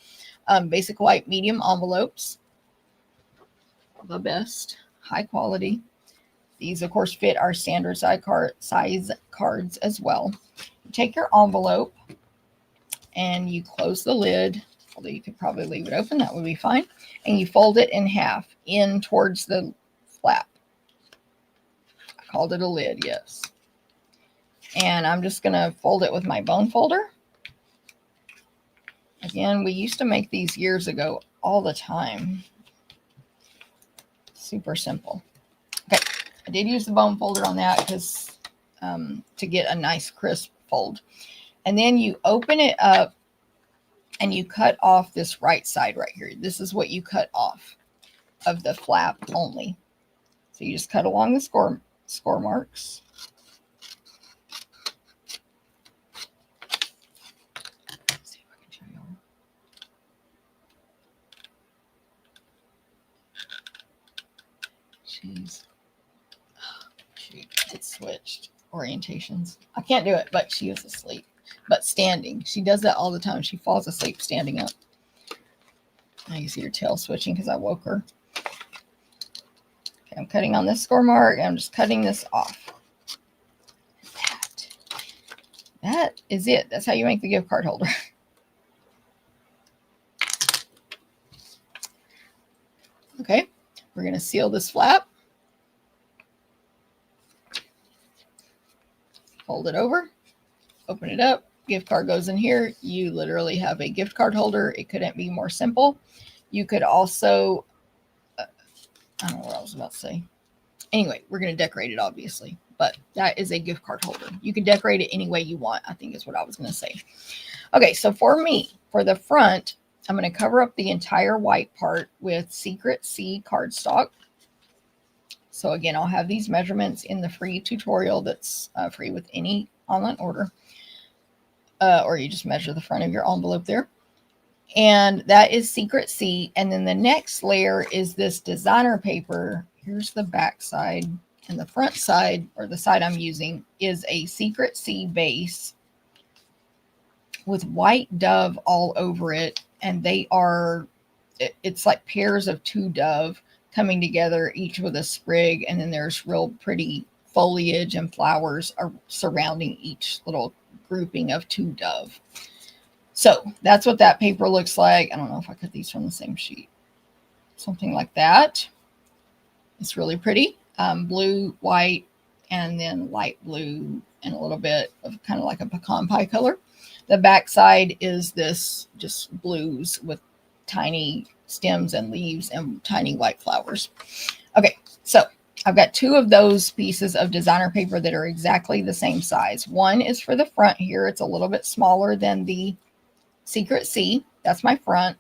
Basic white medium envelopes, the best, high quality. These, of course, fit our standard size cards as well. You take your envelope and you close the lid, although you could probably leave it open. That would be fine. And you fold it in half in towards the flap. I called it a lid, yes. And I'm just going to fold it with my bone folder. Again, we used to make these years ago all the time. Super simple. Okay. I did use the bone folder on that because to get a nice crisp fold. And then you open it up and you cut off this right side right here. This is what you cut off of the flap only. So you just cut along the score marks. Let's see if I can show you. Jeez. It switched orientations. I can't do it, but she is asleep. But standing. She does that all the time. She falls asleep standing up. Now you see her tail switching because I woke her. Okay, I'm cutting on this score mark, and I'm just cutting this off. That is it. That's how you make the gift card holder. Okay, we're going to seal this flap. Fold it over, open it up, gift card goes in here. You literally have a gift card holder. It couldn't be more simple. You could also, I don't know what I was about to say. Anyway, we're going to decorate it, obviously, but that is a gift card holder. You can decorate it any way you want, I think is what I was going to say. Okay, so for me, for the front, I'm going to cover up the entire white part with Secret C cardstock. So again, I'll have these measurements in the free tutorial that's free with any online order. Or you just measure the front of your envelope there. And that is Secret C. And then the next layer is this designer paper. Here's the back side. And the front side, or the side I'm using, is a Secret C base with white dove all over it. And they are, it's like pairs of 2 dove coming together, each with a sprig, and then there's real pretty foliage and flowers are surrounding each little grouping of 2 dove. So that's what that paper looks like. I don't know if I cut these from the same sheet. Something like that. It's really pretty. Blue, white, and then light blue, and a little bit of kind of like a pecan pie color. The back side is this just blues with tiny stems and leaves and tiny white flowers. Okay, so I've got 2 of those pieces of designer paper that are exactly the same size. One is for the front here. It's a little bit smaller than the Secret C. That's my front.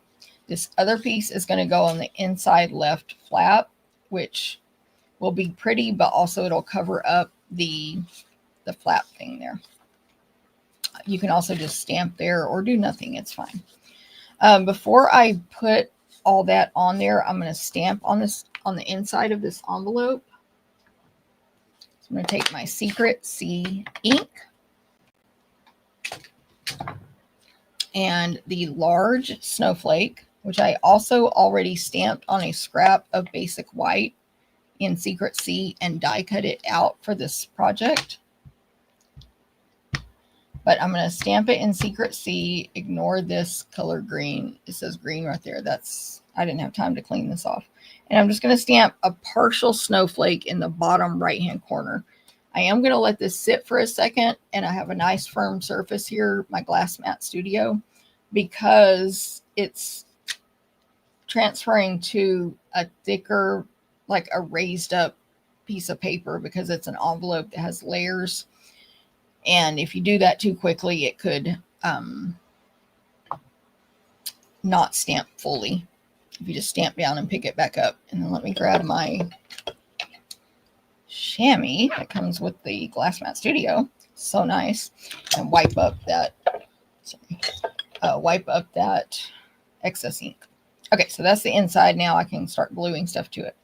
This other piece is going to go on the inside left flap, which will be pretty, but also it'll cover up the flap thing there. You can also just stamp there or do nothing. It's fine. Before I put all that on there, I'm going to stamp on this, on the inside of this envelope. So I'm going to take my Secret C ink and the large snowflake, which I also already stamped on a scrap of basic white in Secret C and die cut it out for this project. But I'm going to stamp it in Secret C. Ignore this color green. It says green right there. I didn't have time to clean this off. And I'm just going to stamp a partial snowflake in the bottom right-hand corner. I am going to let this sit for a second, and I have a nice firm surface here, my glass mat studio, because it's transferring to a thicker, like a raised up piece of paper, because it's an envelope that has layers. And if you do that too quickly, it could not stamp fully. If you just stamp down and pick it back up. And then let me grab my chamois that comes with the Glass Mat Studio. So nice. And wipe up that, excess ink. Okay, so that's the inside. Now I can start gluing stuff to it.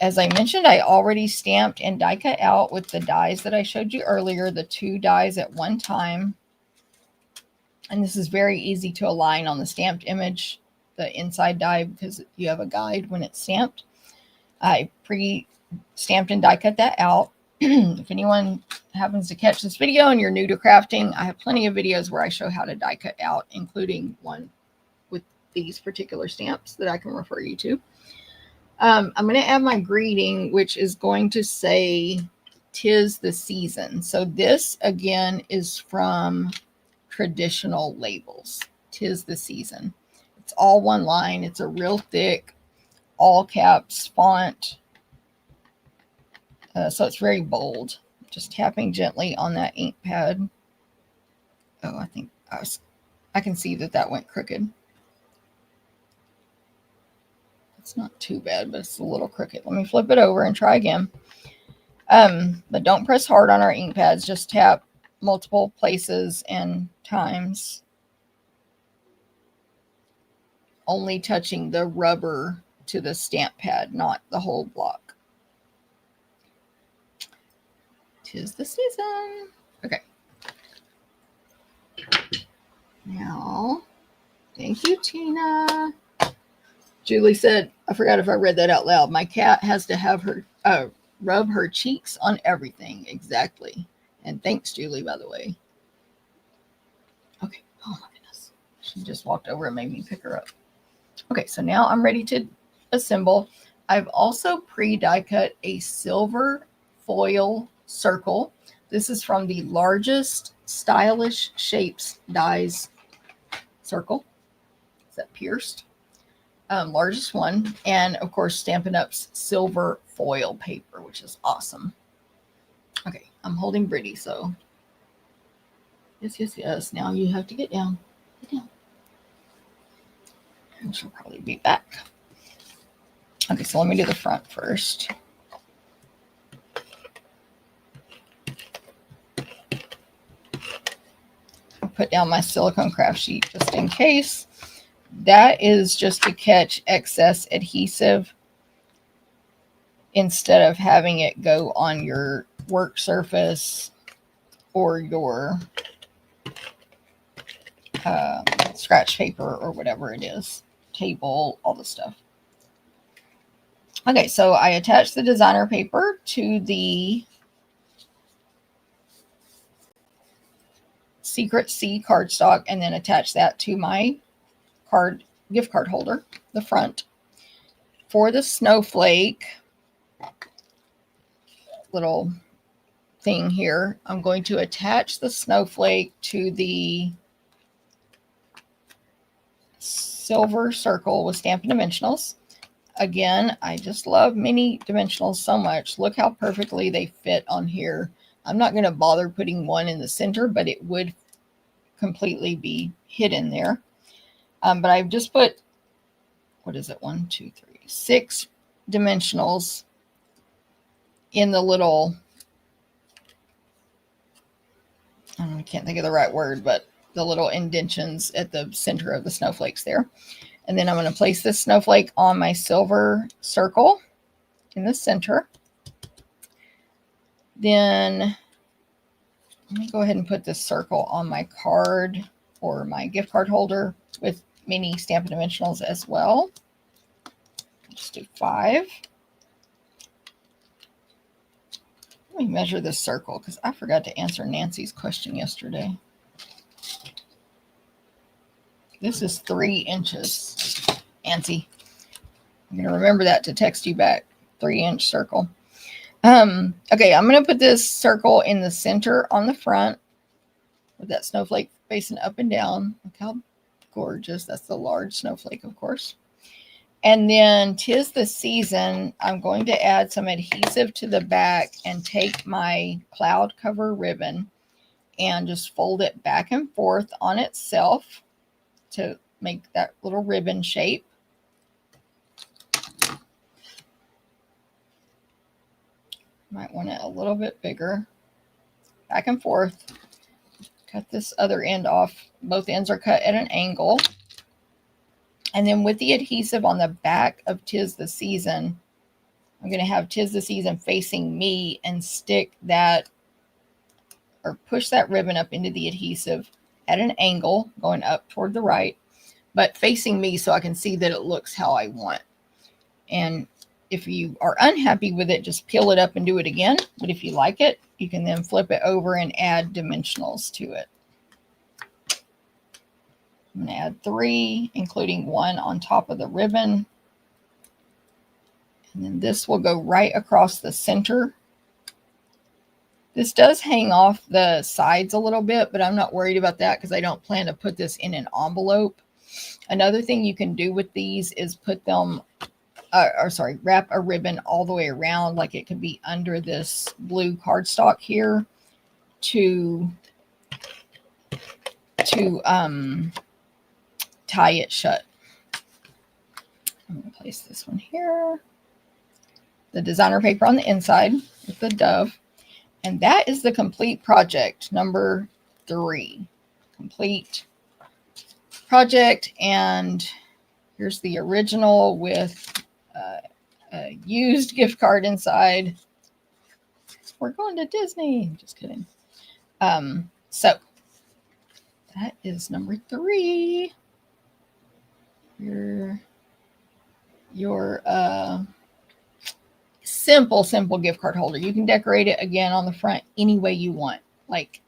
As I mentioned, I already stamped and die cut out with the dies that I showed you earlier, the 2 dies at one time. And this is very easy to align on the stamped image, the inside die, because you have a guide when it's stamped. I pre-stamped and die cut that out. If anyone happens to catch this video and you're new to crafting, I have plenty of videos where I show how to die cut out, including one with these particular stamps that I can refer you to. I'm going to add my greeting, which is going to say, "'Tis the season." So this, again, is from Traditional Labels. "'Tis the season." It's all one line. It's a real thick, all caps font. So it's very bold. Just tapping gently on that ink pad. Oh, I think I can see that went crooked. It's not too bad, but it's a little crooked. Let me flip it over and try again. But don't press hard on our ink pads. Just tap multiple places and times. Only touching the rubber to the stamp pad, not the whole block. 'Tis the season. Okay. Now, thank you, Tina. Julie said, I forgot if I read that out loud. My cat has to have her rub her cheeks on everything. Exactly. And thanks, Julie, by the way. Okay. Oh my goodness. She just walked over and made me pick her up. Okay, so now I'm ready to assemble. I've also pre-die cut a silver foil circle. This is from the Largest Stylish Shapes dies circle. Is that pierced? Largest one, and of course Stampin' Up's silver foil paper, which is awesome. Okay, I'm holding Brittany, so yes. Now you have to get down. Get down. And she'll probably be back. Okay, so let me do the front first. I'll put down my silicone craft sheet just in case. That is just to catch excess adhesive instead of having it go on your work surface or your scratch paper or whatever it is, table, all the stuff. Okay, so I attached the designer paper to the Secret C cardstock and then attach that to my gift card holder, the front. For the snowflake little thing here, I'm going to attach the snowflake to the silver circle with Stampin' Dimensionals. Again, I just love mini dimensionals so much. Look how perfectly they fit on here. I'm not going to bother putting one in the center, but it would completely be hidden there. But I've just put, what is it? 1, 2, 3, 6 dimensionals in the little, I can't think of the right word, but the little indentions at the center of the snowflakes there. And then I'm going to place this snowflake on my silver circle in the center. Then let me go ahead and put this circle on my card or my gift card holder with mini Stampin' Dimensionals as well. Just do 5. Let me measure this circle because I forgot to answer Nancy's question yesterday. This is 3 inches, Nancy. I'm going to remember that to text you back. 3-inch circle. Okay, I'm going to put this circle in the center on the front with that snowflake facing up and down. Look how gorgeous. That's the large snowflake, of course. And then 'tis the season, I'm going to add some adhesive to the back and take my cloud cover ribbon and just fold it back and forth on itself to make that little ribbon shape. Might want it a little bit bigger. Back and forth. Cut this other end off. Both ends are cut at an angle. And then with the adhesive on the back of 'Tis the Season, I'm going to have 'Tis the Season facing me and stick that or push that ribbon up into the adhesive at an angle going up toward the right, but facing me so I can see that it looks how I want. And if you are unhappy with it, just peel it up and do it again. But if you like it, you can then flip it over and add dimensionals to it. I'm going to add 3, including 1 on top of the ribbon. And then this will go right across the center. This does hang off the sides a little bit, but I'm not worried about that because I don't plan to put this in an envelope. Another thing you can do with these is put them, wrap a ribbon all the way around, like it could be under this blue cardstock here to tie it shut. I'm going to place this one here. The designer paper on the inside with the dove. And that is the complete project, number 3. Complete project. And here's the original with a used gift card inside. We're going to Disney. Just kidding. So that is number 3. Your simple gift card holder. You can decorate it again on the front any way you want. Like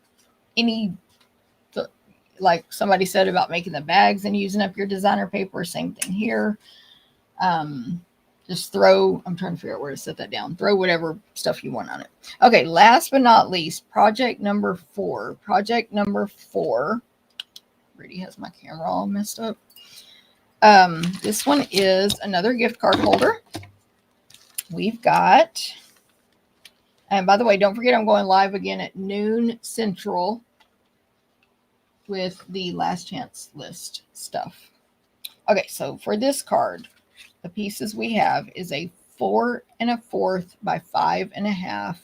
somebody said about making the bags and using up your designer paper. Same thing here. Just throw, I'm trying to figure out where to set that down. Throw whatever stuff you want on it. Okay, last but not least, project number 4. Project number 4. Brady has my camera all messed up. This one is another gift card holder. We've got, and by the way, don't forget I'm going live again at noon Central with the last chance list stuff. Okay, so for this card, the pieces we have is a 4 1/4 by 5 1/2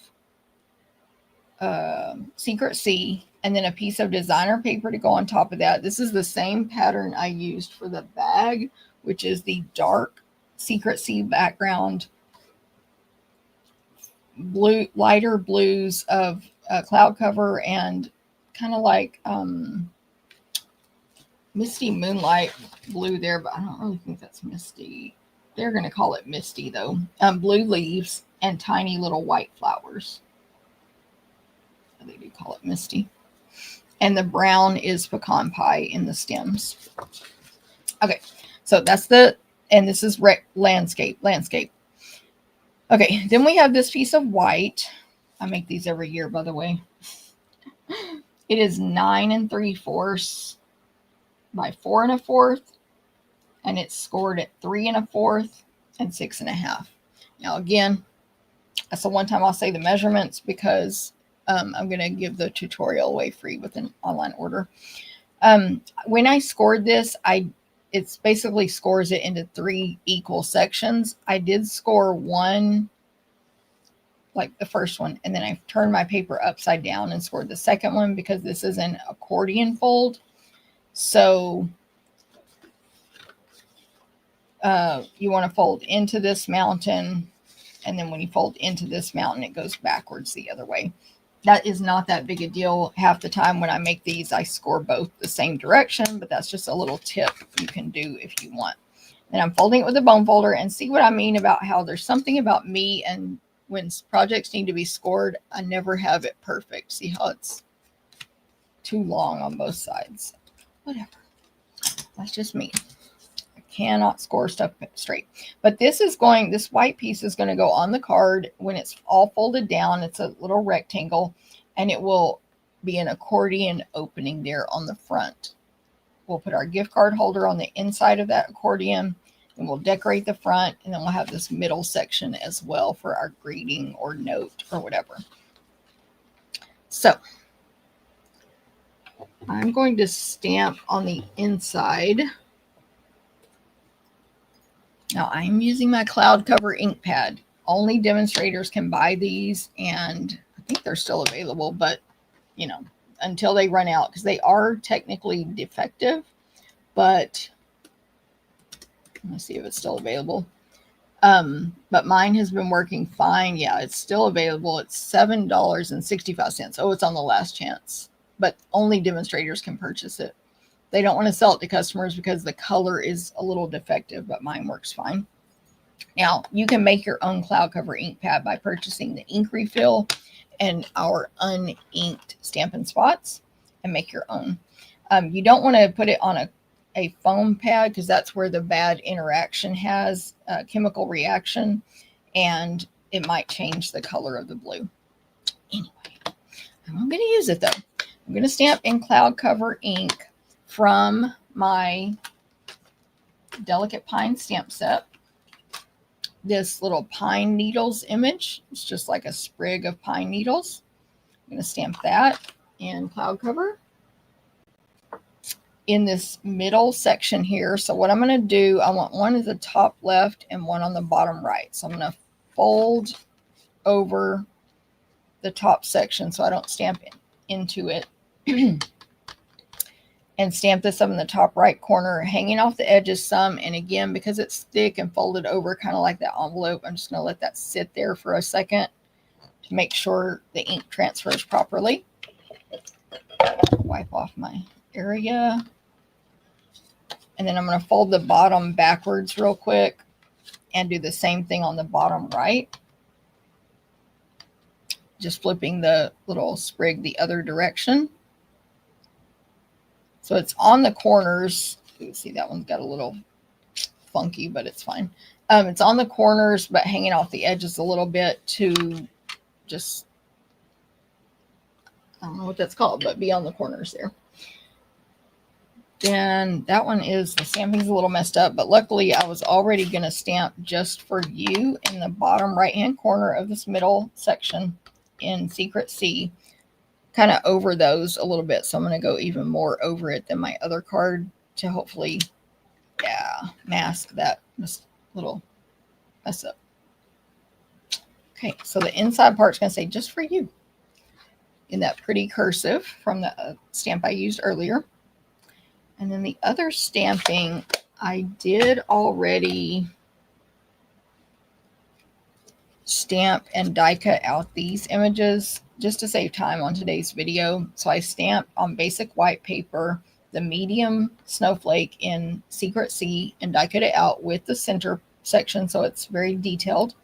Secret C, and then a piece of designer paper to go on top of that. This is the same pattern I used for the bag, which is the dark Secret C background, blue, lighter blues of cloud cover, and kind of like misty moonlight blue there, but I don't really think that's misty. They're going to call it misty though. Blue leaves and tiny little white flowers. They do call it misty. And the brown is pecan pie in the stems. Okay, so that's and this is landscape. Okay, then we have this piece of white. I make these every year, by the way. It is 9 3/4 by 4 1/4, and it's scored at 3 1/4 and 6 1/2. Now, again, that's the one time I'll say the measurements because I'm going to give the tutorial away free with an online order. When I scored this, it's basically scores it into 3 equal sections. I did score one, like the first one, and then I turned my paper upside down and scored the second one because this is an accordion fold. So you want to fold into this mountain, and then when you fold into this mountain, it goes backwards the other way. That is not that big a deal. Half the time when I make these, I score both the same direction, but that's just a little tip you can do if you want. And I'm folding it with a bone folder, and see what I mean about how there's something about me, and when projects need to be scored, I never have it perfect. See how it's too long on both sides. Whatever. That's just me. I cannot score stuff straight. But this white piece is going to go on the card when it's all folded down. It's a little rectangle, and it will be an accordion opening there on the front. We'll put our gift card holder on the inside of that accordion, and we'll decorate the front, and then we'll have this middle section as well for our greeting or note or whatever. So I'm going to stamp on the inside. Now I'm using my cloud cover ink pad. Only demonstrators can buy these, and I think they're still available, but you know, until they run out, because they are technically defective. But let me see if it's still available. But mine has been working fine. Yeah, it's still available. It's $7.65. Oh, it's on the last chance, but only demonstrators can purchase it. They don't want to sell it to customers because the color is a little defective, but mine works fine. Now, you can make your own cloud cover ink pad by purchasing the ink refill and our uninked Stampin' Spots, and make your own. You don't want to put it on a foam pad, because that's where the bad interaction has a chemical reaction, and it might change the color of the blue. Anyway, I'm going to use it though. I'm going to stamp in cloud cover ink from my Delicate Pine stamp set. This little pine needles image. It's just like a sprig of pine needles. I'm going to stamp that in cloud cover in this middle section here. So what I'm going to do, I want one at the top left and one on the bottom right. So I'm going to fold over the top section so I don't stamp into it. And stamp this up in the top right corner, hanging off the edges some. And again, because it's thick and folded over, kind of like that envelope, I'm just going to let that sit there for a second to make sure the ink transfers properly. Wipe off my area. And then I'm going to fold the bottom backwards real quick and do the same thing on the bottom right. Just flipping the little sprig the other direction. So it's on the corners. You see that one's got a little funky, but it's fine. It's on the corners, but hanging off the edges a little bit to just, I don't know what that's called, but be on the corners there. Then that one is, the stamping's a little messed up, but luckily I was already going to stamp just for you in the bottom right-hand corner of this middle section in Secret C. Kind of over those a little bit, so I'm going to go even more over it than my other card to hopefully, mask that little mess up. Okay, so the inside part's going to say just for you in that pretty cursive from the stamp I used earlier. And then the other stamping, I did already stamp and die cut out these images just to save time on today's video. So I stamped on basic white paper the medium snowflake in Secret C and die cut it out with the center section, so it's very detailed.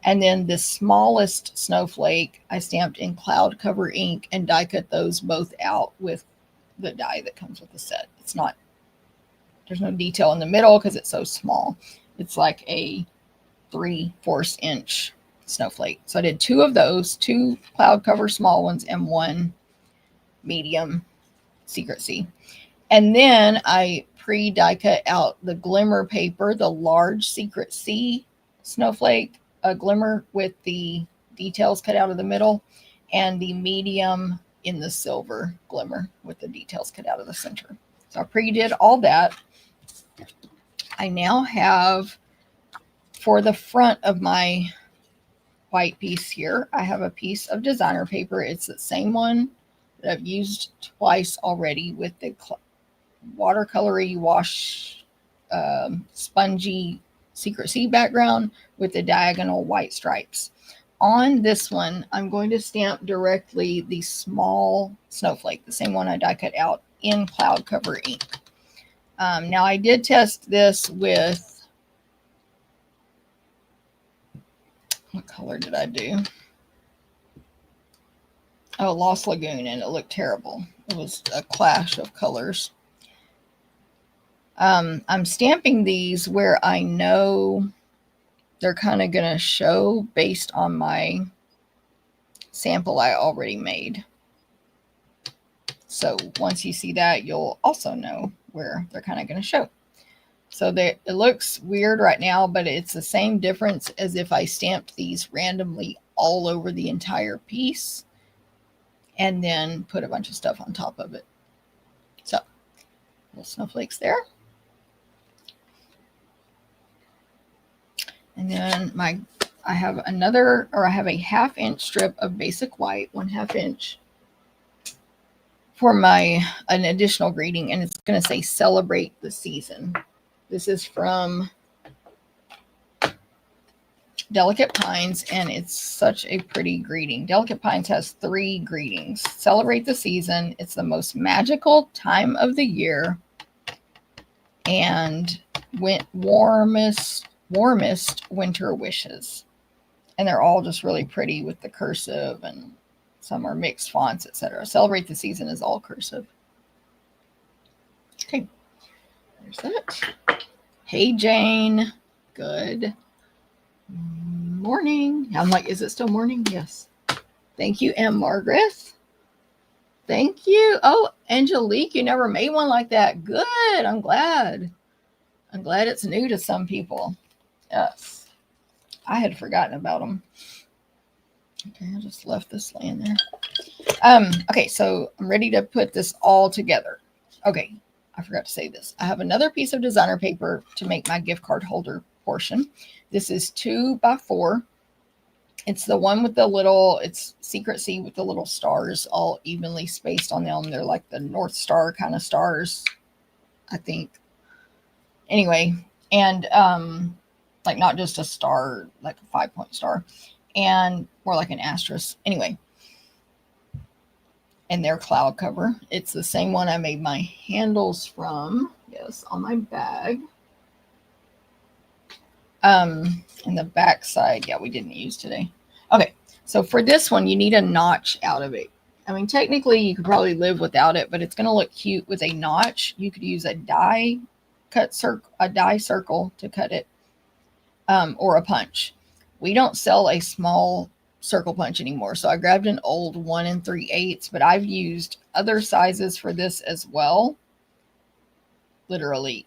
And then the smallest snowflake I stamped in cloud cover ink and die cut those both out with the die that comes with the set. It's not, there's no detail in the middle because it's so small. It's like a 3/4 inch snowflake. So I did 2 of those, 2 cloud cover small ones and 1 medium Secret C. And then I pre-die cut out the glimmer paper, the large Secret C snowflake, a glimmer with the details cut out of the middle, and the medium in the silver glimmer with the details cut out of the center. So I pre-did all that. I now have, for the front of my white piece here, I have a piece of designer paper. It's the same one that I've used twice already with the watercolory wash spongy Secret Sea background with the diagonal white stripes. On this one, I'm going to stamp directly the small snowflake, the same one I die cut out in cloud cover ink. Now I did test this with, what color did I do? Oh, Lost Lagoon, and it looked terrible. It was a clash of colors. I'm stamping these where I know they're kind of going to show based on my sample I already made. So once you see that, you'll also know where they're kind of going to show. So it looks weird right now, but it's the same difference as if I stamped these randomly all over the entire piece and then put a bunch of stuff on top of it. So little snowflakes there. And then I have a 1/2 inch strip of basic white, 1/2 inch, for an additional greeting, and it's going to say celebrate the season. This is from Delicate Pines, and it's such a pretty greeting. Delicate Pines has 3 greetings. Celebrate the season. It's the most magical time of the year, and warmest winter wishes. And they're all just really pretty with the cursive, and some are mixed fonts, etc. Celebrate the season is all cursive. Okay, there's that. Hey, Jane. Good morning. I'm like, is it still morning? Yes. Thank you, M. Margaret. Thank you. Oh, Angelique, you never made one like that. Good. I'm glad. I'm glad it's new to some people. Yes. I had forgotten about them. Okay, I just left this laying there. Okay, so I'm ready to put this all together. Okay, I forgot to say this. I have another piece of designer paper to make my gift card holder portion. This is 2x4. It's the one with the little, it's Secret Sea with the little stars all evenly spaced on them. They're like the North Star kind of stars, I think. Anyway, and like not just a star, like a 5-point star, and more like an asterisk. Anyway, and their cloud cover. It's the same one I made my handles from. Yes, on my bag. And the back side, yeah, we didn't use today. Okay, so for this one, you need a notch out of it. I mean, technically, you could probably live without it, but it's going to look cute with a notch. You could use a die circle to cut it, or a punch. We don't sell a small circle punch anymore, so I grabbed an old 1 3/8, but I've used other sizes for this as well. Literally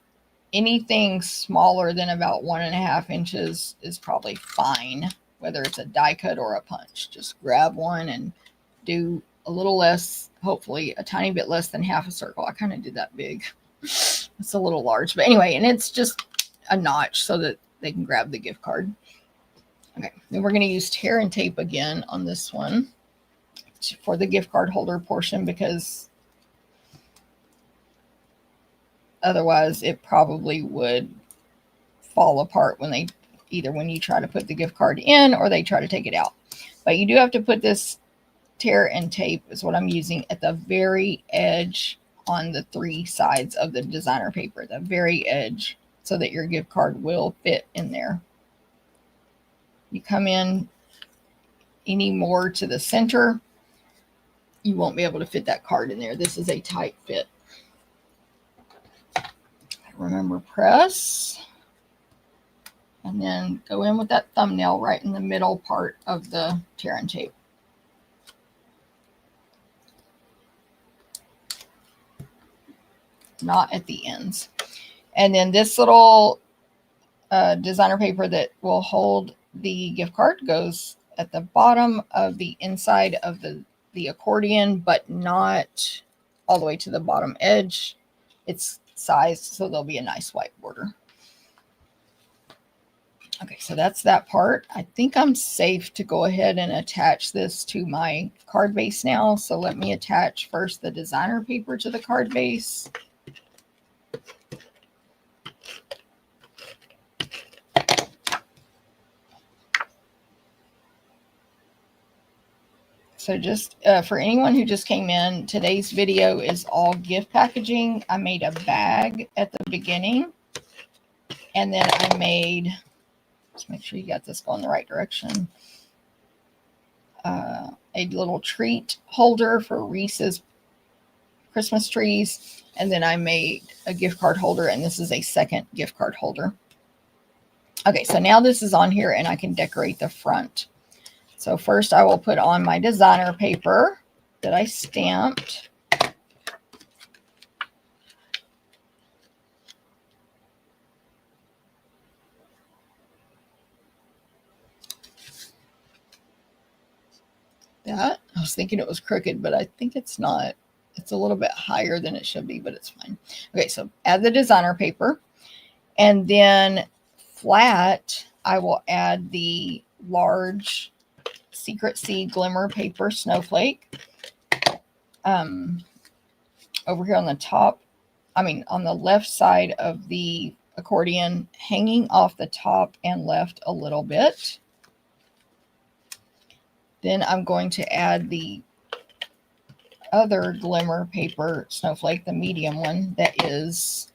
anything smaller than about 1.5 inches is probably fine, whether it's a die cut or a punch. Just grab one and do a little less, hopefully a tiny bit less than half a circle. I kind of did that big. It's a little large, but anyway, and it's just a notch so that they can grab the gift card. Okay, then we're going to use tear and tape again on this one for the gift card holder portion, because otherwise it probably would fall apart when you try to put the gift card in or they try to take it out. But you do have to put this tear and tape, is what I'm using, at the very edge on the 3 sides of the designer paper, the very edge, so that your gift card will fit in there. You come in any more to the center, you won't be able to fit that card in there. This is a tight fit. Remember, press, and then go in with that thumbnail right in the middle part of the tear and tape. Not at the ends. And then this little designer paper that will hold the gift card goes at the bottom of the inside of the accordion, but not all the way to the bottom edge. It's sized so there'll be a nice white border. Okay, so that's that part. I think I'm safe to go ahead and attach this to my card base now. So let me attach first the designer paper to the card base. So just for anyone who just came in, today's video is all gift packaging. I made a bag at the beginning. And then I made, let's make sure you got this going the right direction. A little treat holder for Reese's Christmas trees. And then I made a gift card holder, and this is a second gift card holder. Okay, so now this is on here and I can decorate the front. So first I will put on my designer paper that I stamped. That, I was thinking it was crooked, but I think it's not. It's a little bit higher than it should be, but it's fine. Okay, so add the designer paper. And then flat, I will add the large Secret Seed Glimmer Paper Snowflake. Over here on the top, on the left side of the accordion, hanging off the top and left a little bit. Then I'm going to add the other glimmer paper snowflake, the medium one, that is,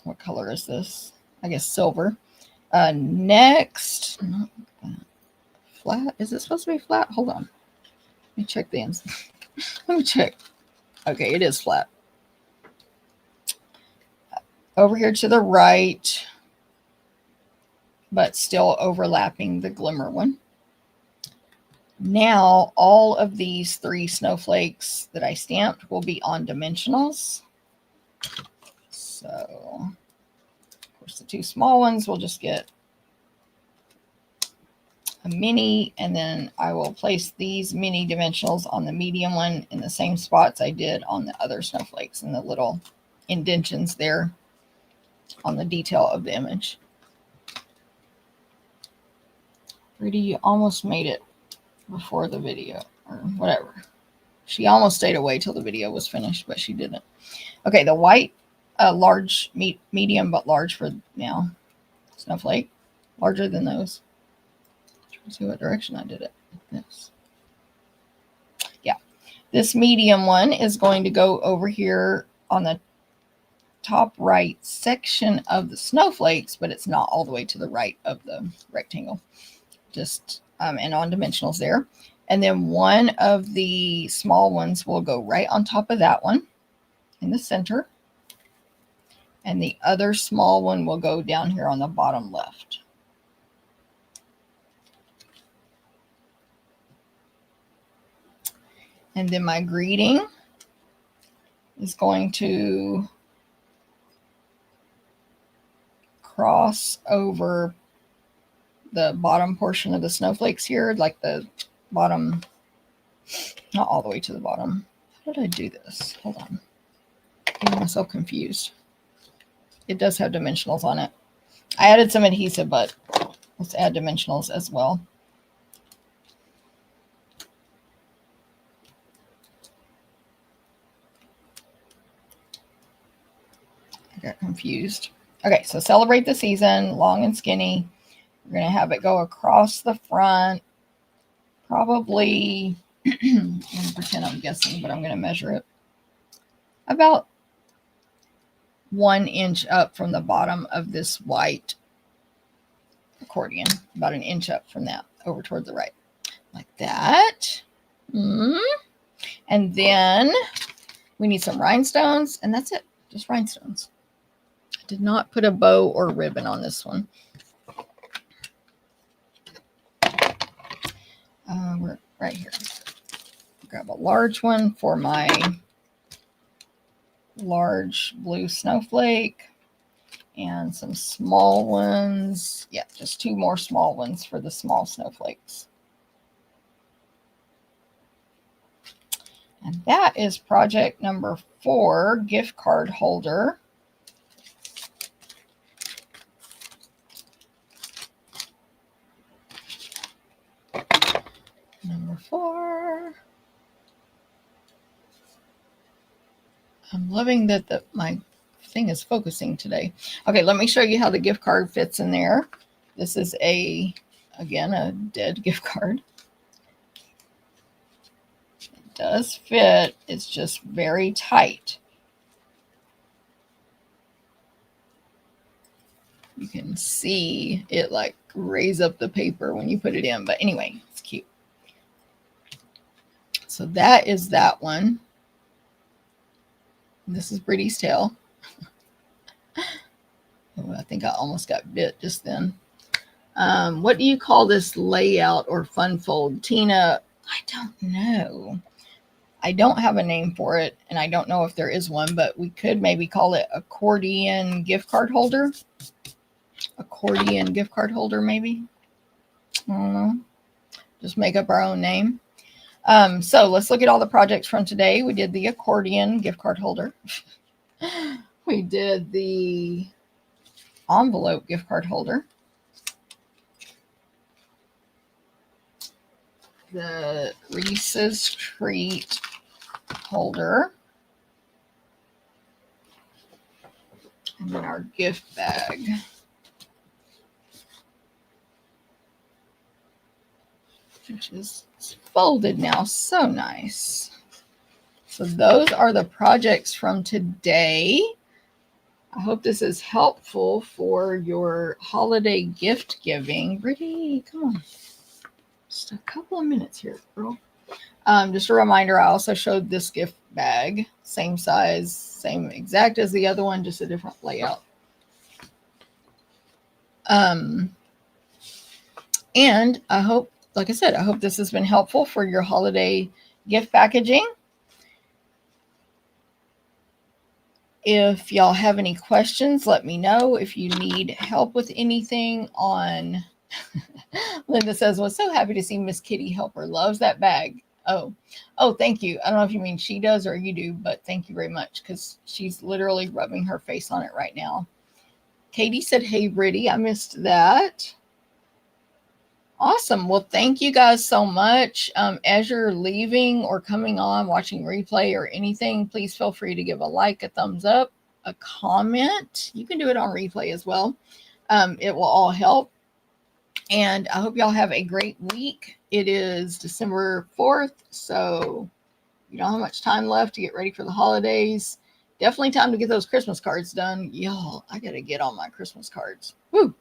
what color is this? I guess silver. Next, flat. Is it supposed to be flat? Hold on. Let me check the ends. Let me check. Okay, it is flat. Over here to the right, but still overlapping the glimmer one. Now, all of these 3 snowflakes that I stamped will be on dimensionals. So, of course, the 2 small ones will just get a mini, and then I will place these mini dimensionals on the medium one in the same spots I did on the other snowflakes, and the little indentions there on the detail of the image. Rudy, you almost made it before the video, or whatever. She almost stayed away till the video was finished, but she didn't. Okay, the white, large, medium, but large for now. Snowflake, larger than those. Let's see what direction I did it. This. Yeah, this medium one is going to go over here on the top right section of the snowflakes, but it's not all the way to the right of the rectangle. Just and on dimensionals there. And then one of the small ones will go right on top of that one in the center. And the other small one will go down here on the bottom left. And then my greeting is going to cross over the bottom portion of the snowflakes here, like the bottom, not all the way to the bottom. How did I do this? Hold on. I'm getting myself confused. It does have dimensionals on it. I added some adhesive, but let's add dimensionals as well. I got confused. Okay, so celebrate the season, long and skinny. We're going to have it go across the front, probably, I'm going to pretend I'm guessing, but I'm going to measure it, about 1 inch up from the bottom of this white accordion, about 1 inch up from that, over toward the right, like that. And then we need some rhinestones, and that's it, just rhinestones. I did not put a bow or ribbon on this one. We're right here. Grab a large one for my large blue snowflake, and some small ones. Yeah, just 2 more small ones for the small snowflakes. And that is project number 4, gift card holder. Number 4. I'm loving that my thing is focusing today. Okay, let me show you how the gift card fits in there. This is a again, a dead gift card. It does fit. It's just very tight. You can see it like raise up the paper when you put it in. But anyway, it's cute. So that is that one. This is Britty's tail. Oh, I think I almost got bit just then. What do you call this layout or fun fold? Tina, I don't know. I don't have a name for it, and I don't know if there is one, but we could maybe call it accordion gift card holder. Accordion gift card holder, maybe. I don't know. Just make up our own name. So let's look at all the projects from today. We did the accordion gift card holder. We did the envelope gift card holder. The Reese's treat holder. And then our gift bag. Which is folded now. So nice. So those are the projects from today. I hope this is helpful for your holiday gift giving. Brittany, come on. Just a couple of minutes here, girl. Just a reminder, I also showed this gift bag. Same size, same exact as the other one, just a different layout. And I hope, like I said, I hope this has been helpful for your holiday gift packaging. If y'all have any questions, let me know. If you need help with anything on, Linda says, was so happy to see Miss Kitty help her. Loves that bag. Oh, thank you. I don't know if you mean she does or you do, but thank you very much because she's literally rubbing her face on it right now. Katie said, hey, Brittany, I missed that. Awesome. Well, thank you guys so much. As you're leaving or coming on, watching replay or anything, please feel free to give a like, a thumbs up, a comment. You can do it on replay as well. It will all help. And I hope y'all have a great week. It is December 4th, so you don't have much time left to get ready for the holidays. Definitely time to get those Christmas cards done. Y'all, I got to get on my Christmas cards. Woo!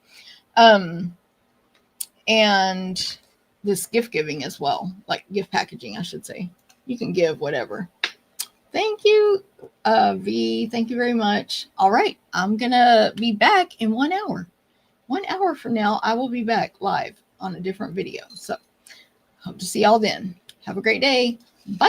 And this gift giving as well, like gift packaging, I should say. You can give whatever. Thank you, V. Thank you very much. All right. I'm going to be back in 1 hour. 1 hour from now, I will be back live on a different video. So hope to see y'all then. Have a great day. Bye.